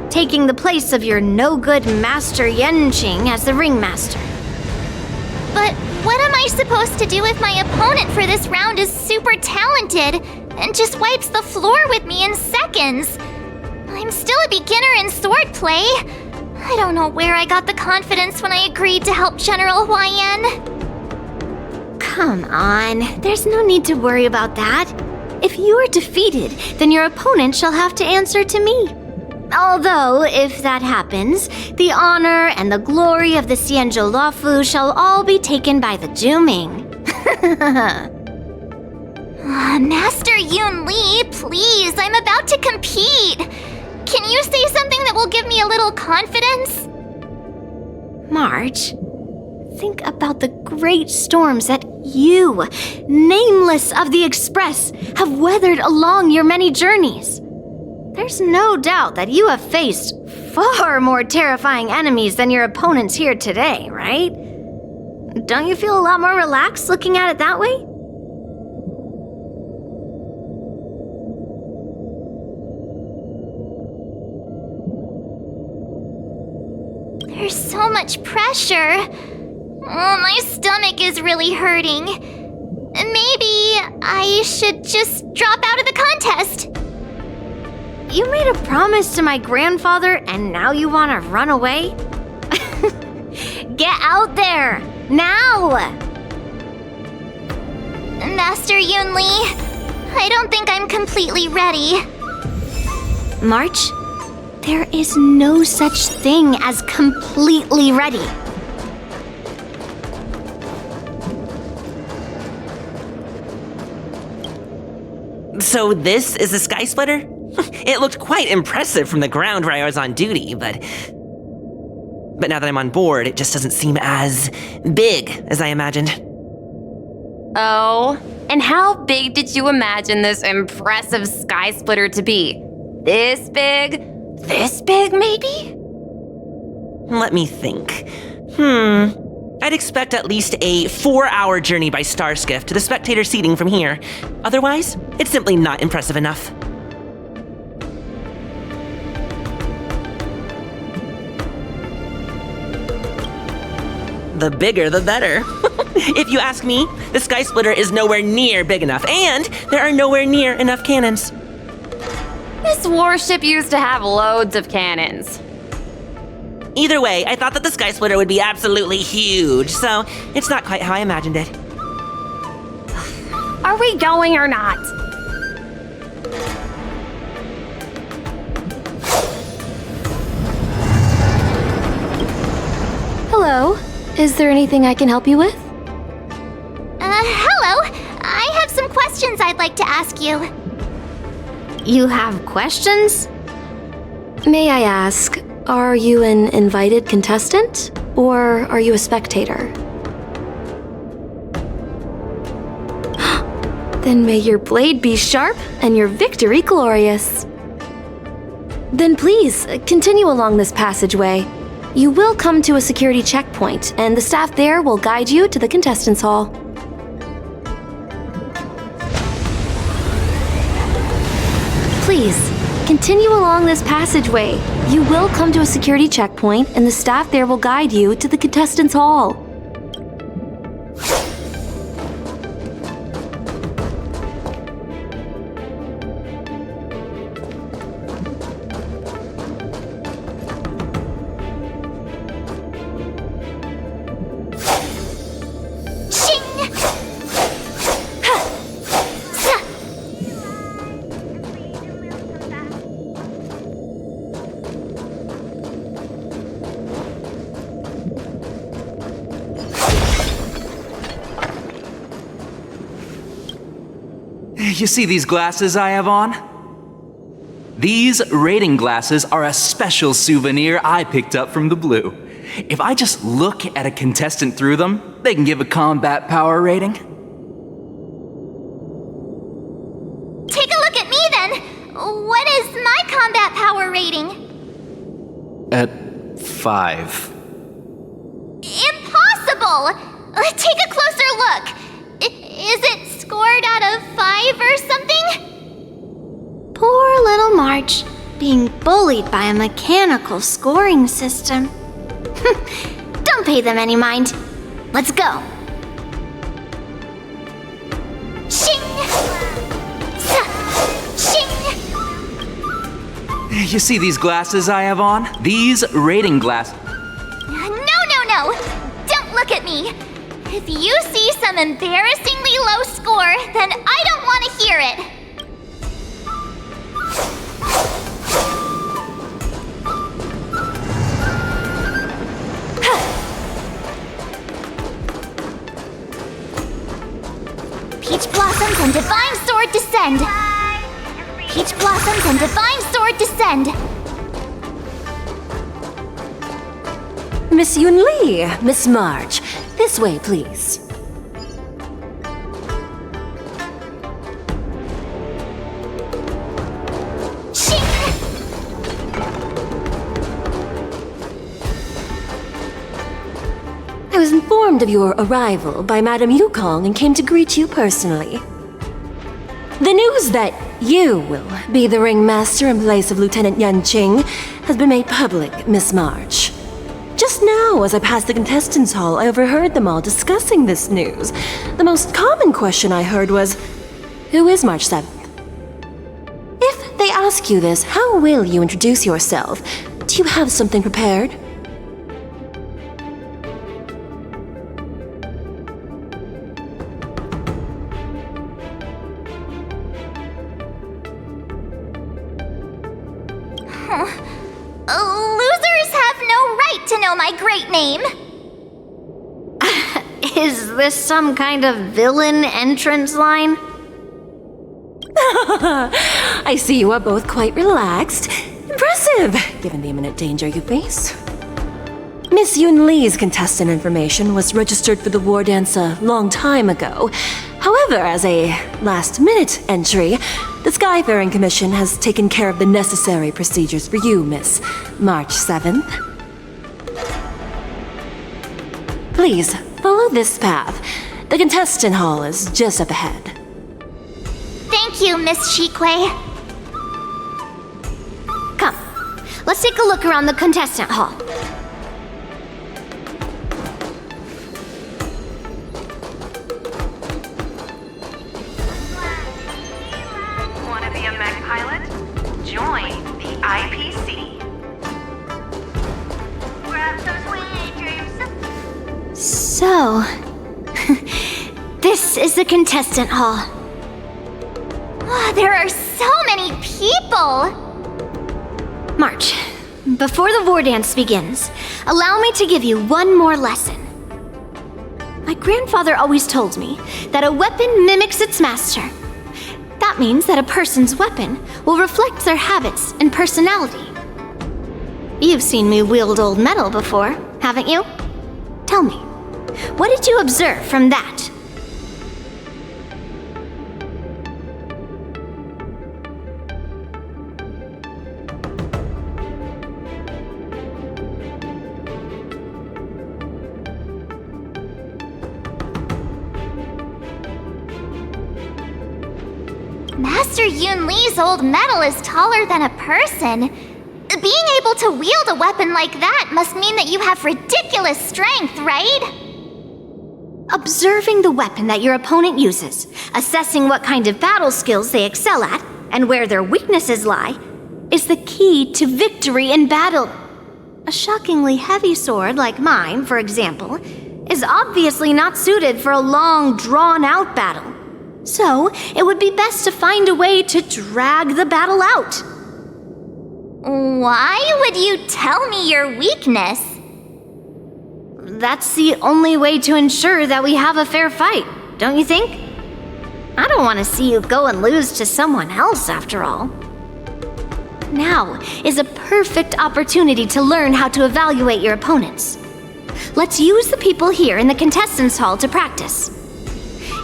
taking the place of your no-good master Yanqing as the ringmaster. But what am I supposed to do if my opponent for this round is super talented and just wipes the floor with me in seconds? I'm still a beginner in swordplay. I don't know where I got the confidence when I agreed to help General Huaiyan. Come on, there's no need to worry about that. If you are defeated, then your opponent shall have to answer to me. Although, if that happens, the honor and the glory of the Xianzhou Lafu shall all be taken by the Juming. Master Yunli, please, I'm about to compete. Can you say something that will give me a little confidence? March, think about the great storms that you, nameless of the Express, have weathered along your many journeys. There's no doubt that you have faced far more terrifying enemies than your opponents here today, right? Don't you feel a lot more relaxed looking at it that way? There's so much pressure. Oh, my stomach is really hurting. Maybe I should just drop out of the contest. You made a promise to my grandfather and now you want to run away? Get out there, now! Master Yunli, I don't think I'm completely ready. March, there is no such thing as completely ready. So this is the Sky Splitter? It looked quite impressive from the ground where I was on duty, but now that I'm on board, it just doesn't seem as big as I imagined. Oh, and how big did you imagine this impressive Sky Splitter to be? This big? This big, maybe? Let me think. I'd expect at least a 4-hour journey by star skiff to the spectator seating from here. Otherwise, it's simply not impressive enough. The bigger, the better. If you ask me, the Sky Splitter is nowhere near big enough, and there are nowhere near enough cannons. This warship used to have loads of cannons. Either way, I thought that the Sky Splitter would be absolutely huge, so it's not quite how I imagined it. Are we going or not? Hello. Is there anything I can help you with? Hello. I have some questions I'd like like to ask you. You have questions? May I ask, are you an invited contestant, or are you a spectator? Then may your blade be sharp and your victory glorious. Then please, continue along this passageway. You will come to a security checkpoint, and the staff there will guide you to the contestants' hall. Please, continue along this passageway. You will come to a security checkpoint, and the staff there will guide you to the contestants' hall. You see these glasses I have on? These rating glasses are a special souvenir I picked up from the Blue. If I just look at a contestant through them, they can give a combat power rating. Take a look at me then! What is my combat power rating? At 5. Impossible! Take a closer look! Is it scored out of 5 or something? Poor little March, being bullied by a mechanical scoring system. Don't pay them any mind. Let's go. Shing! Shing! You see these glasses I have on? These rating glasses. No! Don't look at me! If you see some embarrassingly low score, then I don't want to hear it. Peach Blossoms and Divine Sword descend! Peach Blossoms and Divine Sword descend! Miss Yunli, Miss March, this way, please. I was informed of your arrival by Madame Yukong and came to greet you personally. The news that you will be the ringmaster in place of Lieutenant Yanqing has been made public, Miss March. Just now, as I passed the contestants' hall, I overheard them all discussing this news. The most common question I heard was, who is March 7th? If they ask you this, how will you introduce yourself? Do you have something prepared? Losers have no right to know my great name! Is this some kind of villain entrance line? I see you are both quite relaxed. Impressive, given the imminent danger you face. Miss Yunli's contestant information was registered for the wardance a long time ago. However, as a last-minute entry, the Skyfaring Commission has taken care of the necessary procedures for you, Miss March 7th. Please, follow this path. The contestant hall is just up ahead. Thank you, Miss Shikwe. Come, let's take a look around the contestant hall. Want to be a mech pilot? Join the IPC. Grab some sweet dreams. So, this is the contestant hall. There are so many people! March, before the war dance begins, allow me to give you one more lesson. My grandfather always told me that a weapon mimics its master. That means that a person's weapon will reflect their habits and personality. You've seen me wield old metal before, haven't you? Tell me, what did you observe from that? Master Yunli's old metal is taller than a person. Being able to wield a weapon like that must mean that you have ridiculous strength, right? Observing the weapon that your opponent uses, assessing what kind of battle skills they excel at, and where their weaknesses lie, is the key to victory in battle. A shockingly heavy sword like mine, for example, is obviously not suited for a long, drawn-out battle. So, it would be best to find a way to drag the battle out. Why would you tell me your weakness? That's the only way to ensure that we have a fair fight, don't you think? I don't want to see you go and lose to someone else, after all. Now is a perfect opportunity to learn how to evaluate your opponents. Let's use the people here in the contestants' hall to practice.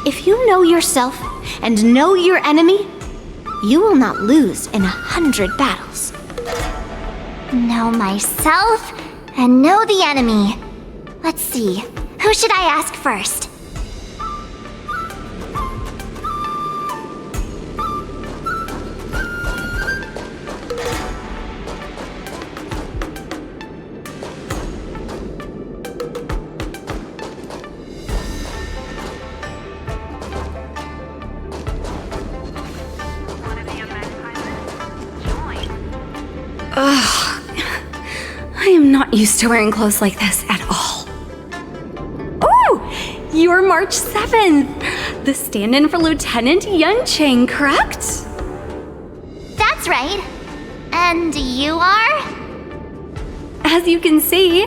If you know yourself and know your enemy, you will not lose in 100 battles. Know myself and know the enemy. Let's see, who should I ask first? I am not used to wearing clothes like this at all. Oh, you're March 7th, the stand-in for Lieutenant Yanqing, correct? That's right. And you are? As you can see,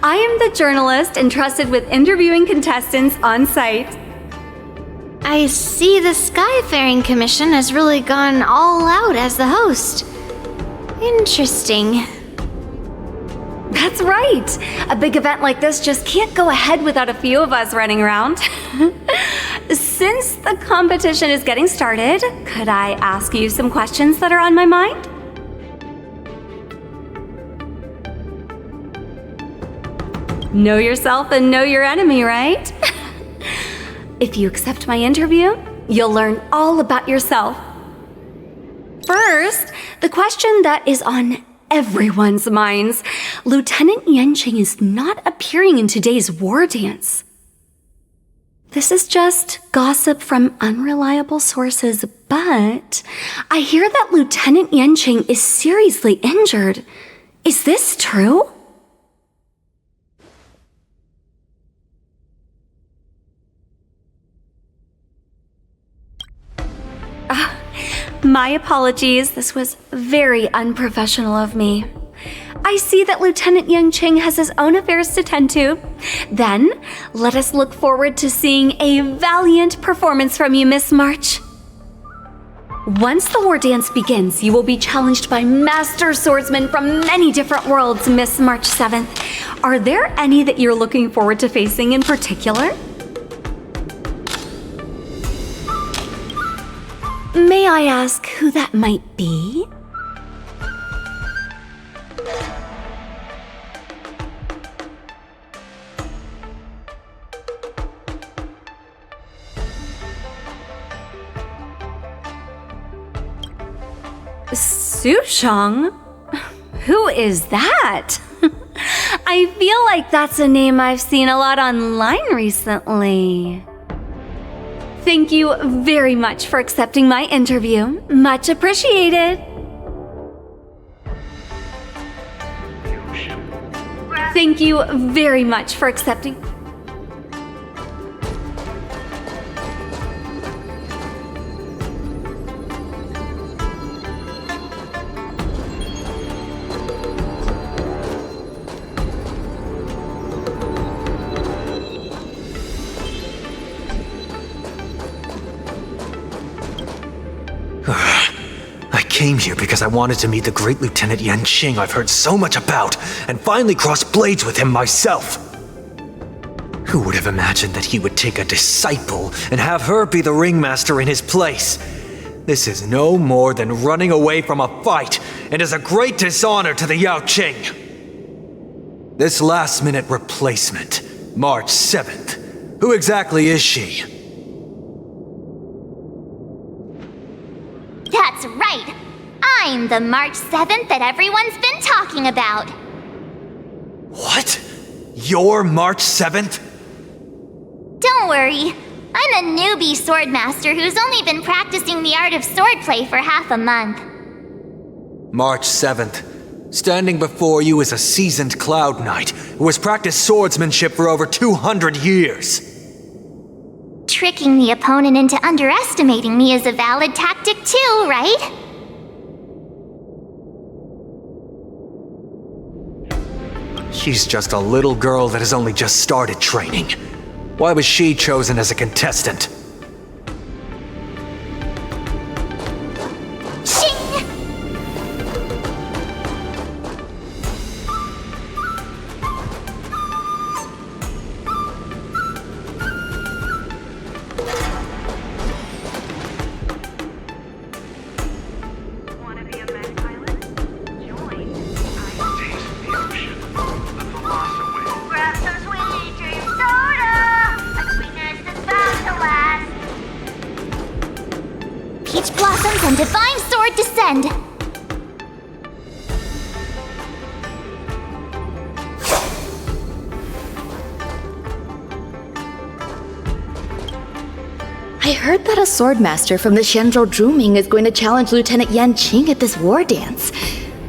I am the journalist entrusted with interviewing contestants on site. I see the Skyfaring Commission has really gone all out as the host. Interesting. That's right. A big event like this just can't go ahead without a few of us running around. Since the competition is getting started, could I ask you some questions that are on my mind? Know yourself and know your enemy, right? If you accept my interview, you'll learn all about yourself. First, the question that is on everyone's minds. Lieutenant Yanqing is not appearing in today's war dance. This is just gossip from unreliable sources, but I hear that Lieutenant Yanqing is seriously injured. Is this true? My apologies, this was very unprofessional of me. I see that Lieutenant Yanqing has his own affairs to tend to. Then, let us look forward to seeing a valiant performance from you, Miss March. Once the war dance begins, you will be challenged by master swordsmen from many different worlds, Miss March 7th. Are there any that you're looking forward to facing in particular? May I ask who that might be? Sushong? Who is that? I feel like that's a name I've seen a lot online recently. Thank you very much for accepting my interview. Much appreciated. Thank you very much for accepting. came here because I wanted to meet the great Lieutenant Yanqing I've heard so much about, and finally cross blades with him myself. Who would have imagined that he would take a disciple and have her be the ringmaster in his place? This is no more than running away from a fight, and is a great dishonor to the Yaoqing. This last-minute replacement, March 7th. Who exactly is she? That's right! I'm the March 7th that everyone's been talking about! What? You're March 7th? Don't worry. I'm a newbie swordmaster who's only been practicing the art of swordplay for half a month. March 7th. Standing before you is a seasoned Cloud Knight who has practiced swordsmanship for over 200 years. Tricking the opponent into underestimating me is a valid tactic too, right? She's just a little girl that has only just started training. Why was she chosen as a contestant? Peach blossoms and divine sword descend! I heard that a swordmaster from the Shenzhou Zhuming is going to challenge Lieutenant Yanqing at this war dance.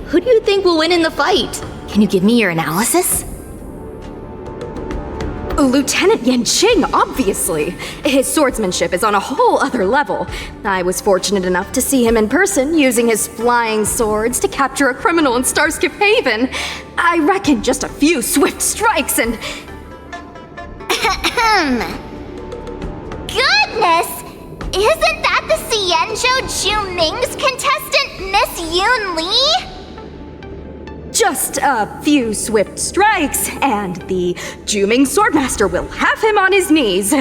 Who do you think will win in the fight? Can you give me your analysis? Lieutenant Yanqing, obviously. His swordsmanship is on a whole other level. I was fortunate enough to see him in person using his flying swords to capture a criminal in Starskip Haven. I reckon just a few swift strikes and... Goodness! Isn't that the Xianzhou Zhuming's contestant, Miss Yunli? Just a few swift strikes, and the Zhuming Swordmaster will have him on his knees.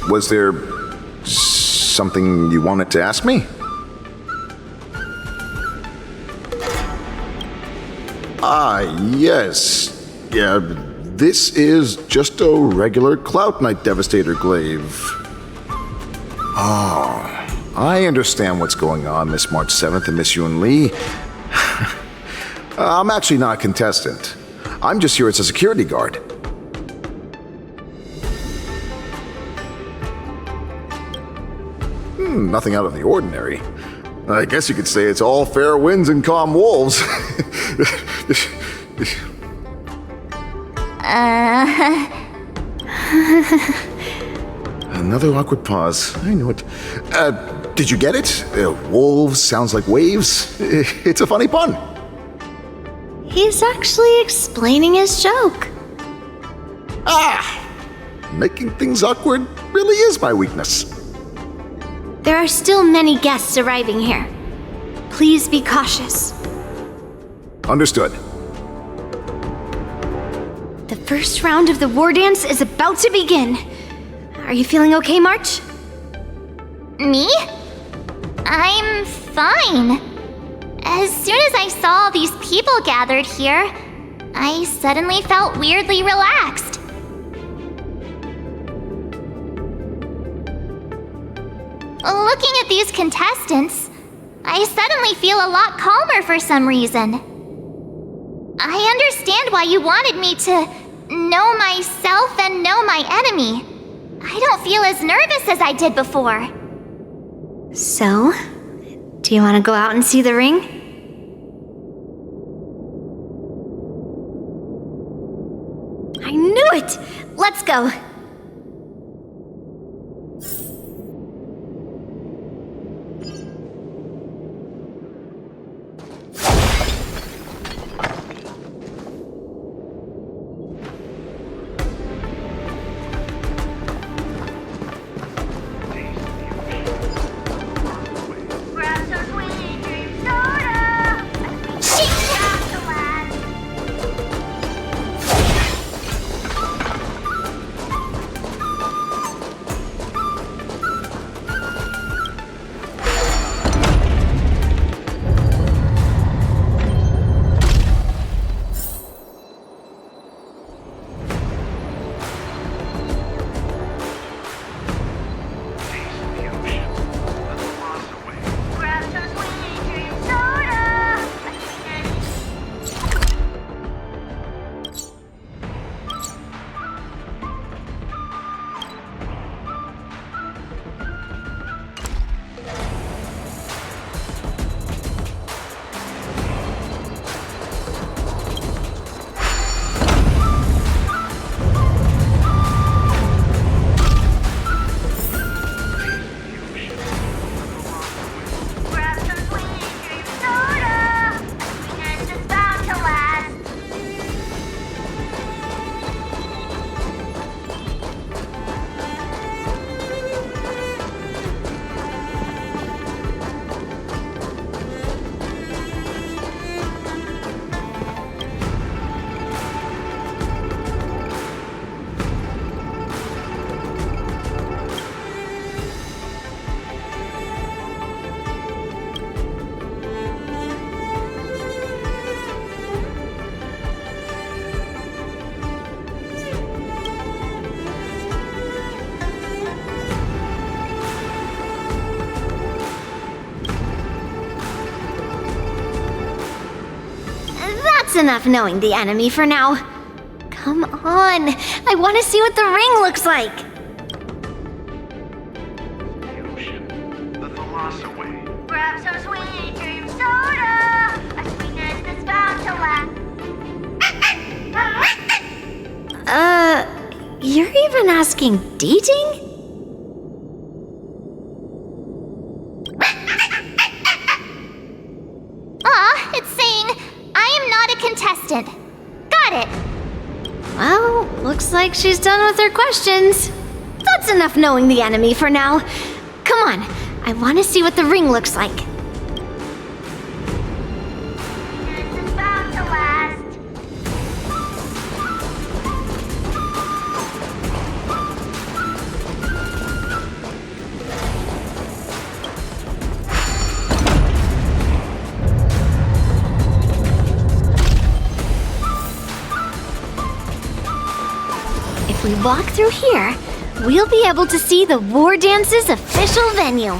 Was there something you wanted to ask me? Yes. Yeah, this is just a regular Cloud Knight Devastator glaive. Oh, I understand what's going on, Miss March 7th and Miss Yunli. I'm actually not a contestant. I'm just here as a security guard. Nothing out of the ordinary. I guess you could say it's all fair winds and calm wolves. Another awkward pause. I knew it. Did you get it? Wolves sounds like waves. It's a funny pun. He's actually explaining his joke. Making things awkward really is my weakness. There are still many guests arriving here. Please be cautious. Understood. The first round of the war dance is about to begin. Are you feeling okay, March? Me? I'm fine. As soon as I saw all these people gathered here, I suddenly felt weirdly relaxed. Looking at these contestants, I suddenly feel a lot calmer for some reason. I understand why you wanted me to know myself and know my enemy. I don't feel as nervous as I did before. So, do you want to go out and see the ring? I knew it! Let's go! That's enough knowing the enemy for now. Come on, I want to see what the ring looks like. Grab some sweet dream soda, a sweetness that's bound to last. You're even asking dating? It's saying, I am not a contestant. Got it. Well, looks like she's done with her questions. That's enough knowing the enemy for now. Come on, I want to see what the ring looks like. It's bound to last. If we walk through here, we'll be able to see the War Dance's official venue.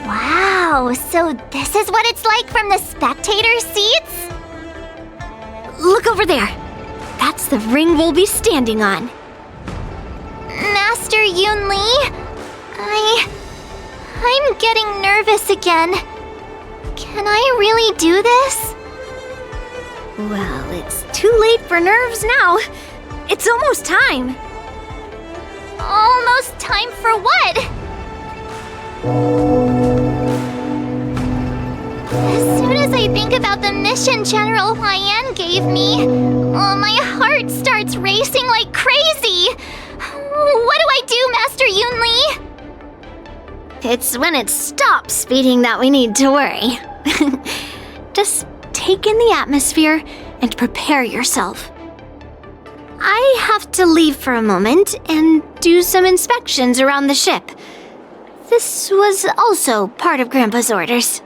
Wow, so this is what it's like from the spectator seats? Look over there. That's the ring we'll be standing on. Master Yunli, I'm getting nervous again. Can I really do this? Well, it's too late for nerves now. It's almost time. Almost time for what? As soon as I think about the mission General Huayan gave me, my heart starts racing like crazy. What do I do, Master Yunli? It's when it stops speeding that we need to worry. Just take in the atmosphere and prepare yourself. I have to leave for a moment and do some inspections around the ship. This was also part of Grandpa's orders.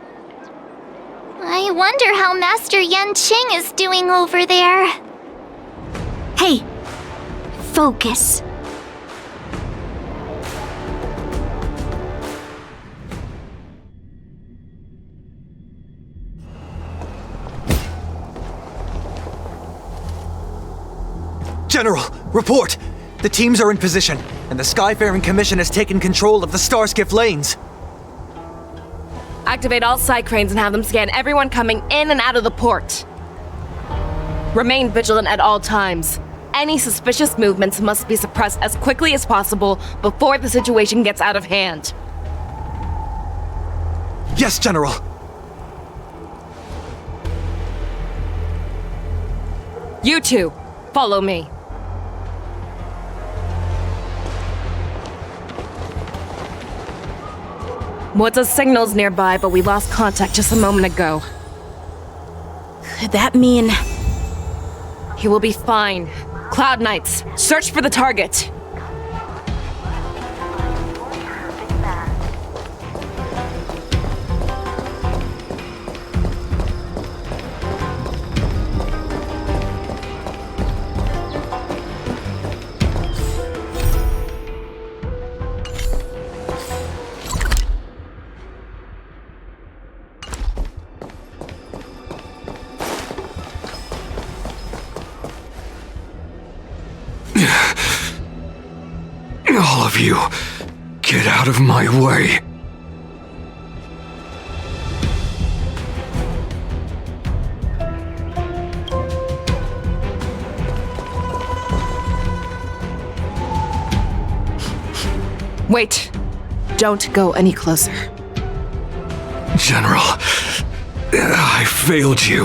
I wonder how Master Yanqing is doing over there. Hey, focus. General, report! The teams are in position, and the Skyfaring Commission has taken control of the Starskiff lanes. Activate all side cranes and have them scan everyone coming in and out of the port. Remain vigilant at all times. Any suspicious movements must be suppressed as quickly as possible before the situation gets out of hand. Yes, General. You two, follow me. Moze's signal's nearby, but we lost contact just a moment ago. Could that mean... He will be fine. Cloud Knights, search for the target. All of you, get out of my way. Wait. Don't go any closer. General, I failed you.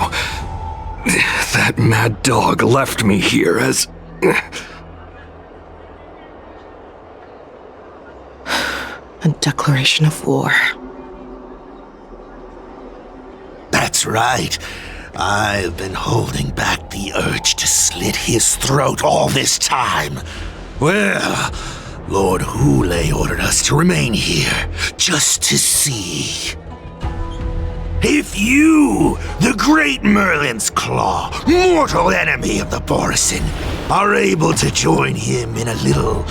That mad dog left me here as... A declaration of war. That's right. I've been holding back the urge to slit his throat all this time. Well, Lord Hoolay ordered us to remain here, just to see. If you, the great Merlin's Claw, mortal enemy of the borisin, are able to join him in a little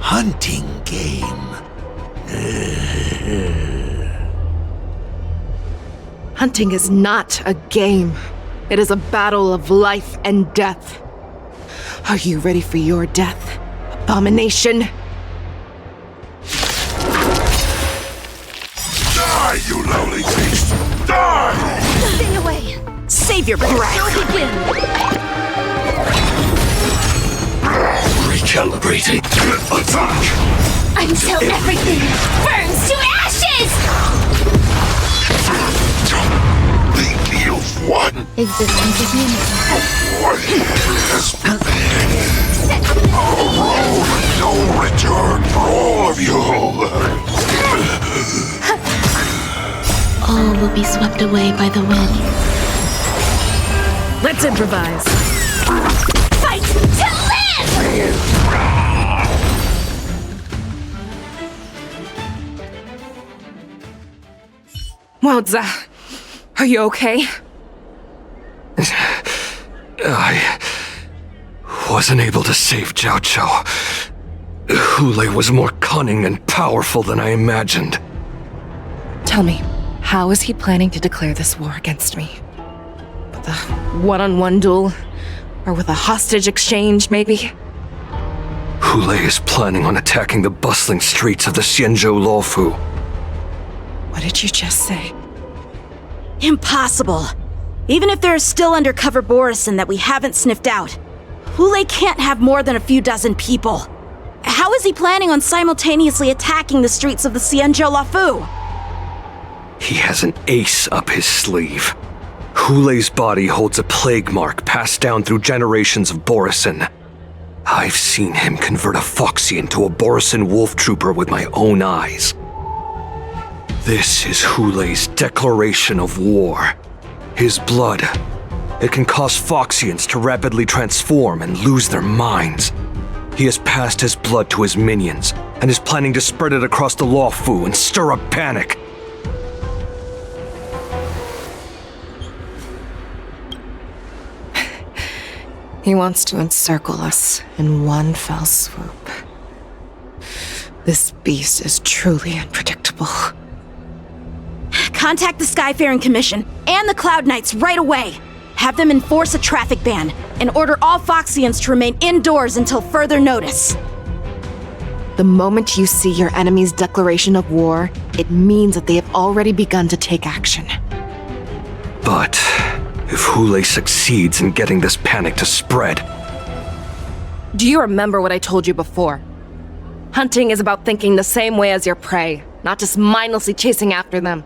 hunting game. Hunting is not a game. It is a battle of life and death. Are you ready for your death, abomination? Die, you lowly beast! Die! Stay away! Save your breath! Don't begin! Recalibrating. Attack! Until everything burns to ashes! The Elf One! Existence of unity. A road of no return for all of you! All will be swept away by the wind. Let's improvise. Fight to live! Moze, are you okay? I wasn't able to save Jiaoqiu. Hoolay was more cunning and powerful than I imagined. Tell me, how is he planning to declare this war against me? With a one-on-one duel? Or with a hostage exchange, maybe? Hoolay is planning on attacking the bustling streets of the Xianzhou Luofu. What did you just say? Impossible. Even if there are still undercover borisin that we haven't sniffed out, Hoolay can't have more than a few dozen people. How is he planning on simultaneously attacking the streets of the Xianzhou Luofu? He has an ace up his sleeve. Hoolay's body holds a plague mark passed down through generations of borisin. I've seen him convert a foxy into a borisin wolf trooper with my own eyes. This is Hoolay's declaration of war. His blood. It can cause Foxians to rapidly transform and lose their minds. He has passed his blood to his minions, and is planning to spread it across the Luofu and stir up panic. He wants to encircle us in one fell swoop. This beast is truly unpredictable. Contact the Skyfaring Commission and the Cloud Knights right away. Have them enforce a traffic ban and order all Foxians to remain indoors until further notice. The moment you see your enemy's declaration of war, it means that they have already begun to take action. But if Hoolay succeeds in getting this panic to spread... Do you remember what I told you before? Hunting is about thinking the same way as your prey, not just mindlessly chasing after them.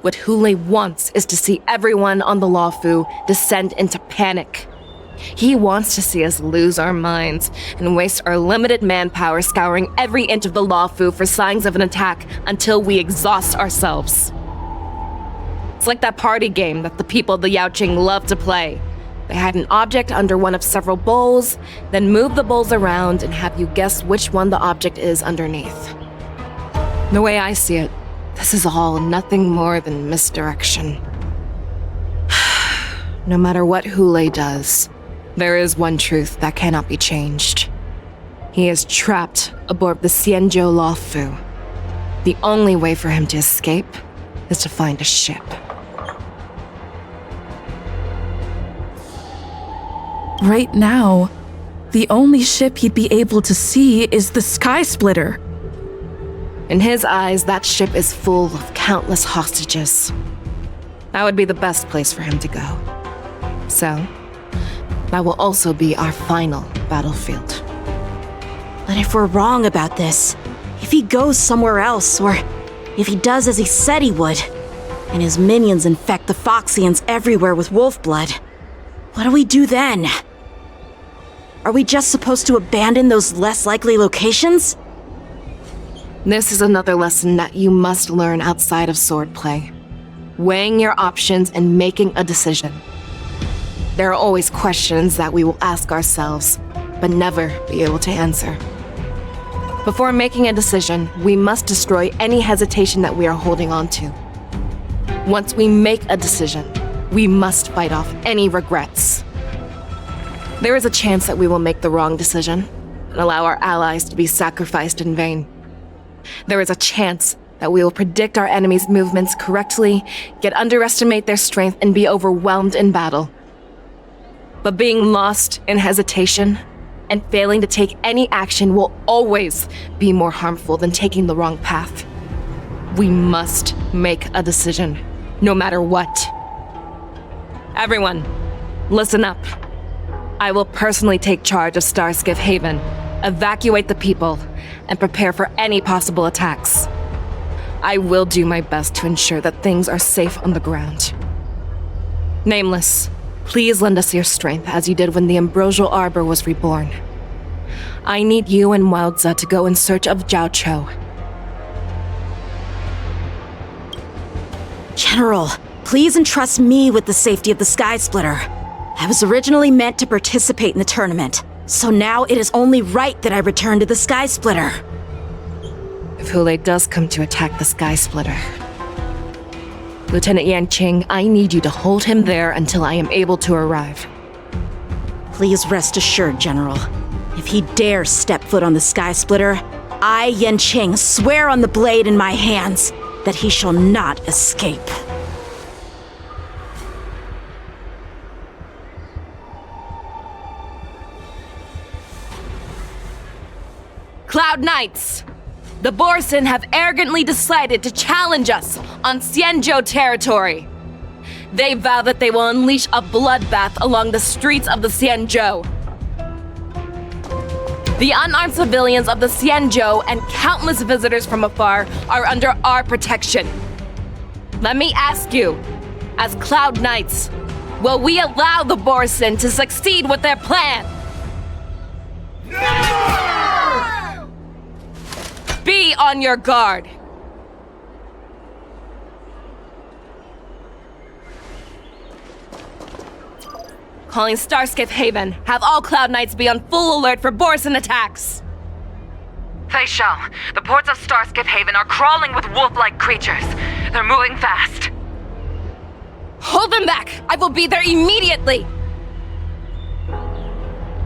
What Hoolay wants is to see everyone on the Lawfu descend into panic. He wants to see us lose our minds and waste our limited manpower scouring every inch of the Lawfu for signs of an attack until we exhaust ourselves. It's like that party game that the people of the Yaoqing love to play. They hide an object under one of several bowls, then move the bowls around and have you guess which one the object is underneath. The way I see it, this is all nothing more than misdirection. No matter what Hoolay does, there is one truth that cannot be changed. He is trapped aboard the Xianzhou Lawfu. The only way for him to escape is to find a ship. Right now, the only ship he'd be able to see is the Sky Splitter. In his eyes, that ship is full of countless hostages. That would be the best place for him to go. So, that will also be our final battlefield. But if we're wrong about this, if he goes somewhere else, or if he does as he said he would, and his minions infect the Foxians everywhere with wolf blood, what do we do then? Are we just supposed to abandon those less likely locations? This is another lesson that you must learn outside of swordplay. Weighing your options and making a decision. There are always questions that we will ask ourselves, but never be able to answer. Before making a decision, we must destroy any hesitation that we are holding on to. Once we make a decision, we must fight off any regrets. There is a chance that we will make the wrong decision and allow our allies to be sacrificed in vain. There is a chance that we will predict our enemy's movements correctly, yet underestimate their strength and be overwhelmed in battle. But being lost in hesitation and failing to take any action will always be more harmful than taking the wrong path. We must make a decision, no matter what. Everyone, listen up. I will personally take charge of Starskiff Haven, evacuate the people, and prepare for any possible attacks. I will do my best to ensure that things are safe on the ground. Nameless, please lend us your strength as you did when the Ambrosial Arbor was reborn. I need you and Moze to go in search of Jiaoqiu. General, please entrust me with the safety of the Sky Splitter. I was originally meant to participate in the tournament, so now it is only right that I return to the Sky Splitter. If Hoolay does come to attack the Sky Splitter, Lieutenant Yanqing, I need you to hold him there until I am able to arrive. Please rest assured, General. If he dares step foot on the Sky Splitter, I, Yanqing, swear on the blade in my hands that he shall not escape. Cloud Knights! The borisin have arrogantly decided to challenge us on Xianzhou territory. They vow that they will unleash a bloodbath along the streets of the Xianzhou. The unarmed civilians of the Xianzhou and countless visitors from afar are under our protection. Let me ask you, as Cloud Knights, will we allow the borisin to succeed with their plan? Be on your guard! Calling Starskiff Haven. Have all Cloud Knights be on full alert for borisin attacks! Feixiao, the ports of Starskiff Haven are crawling with wolf-like creatures. They're moving fast. Hold them back! I will be there immediately!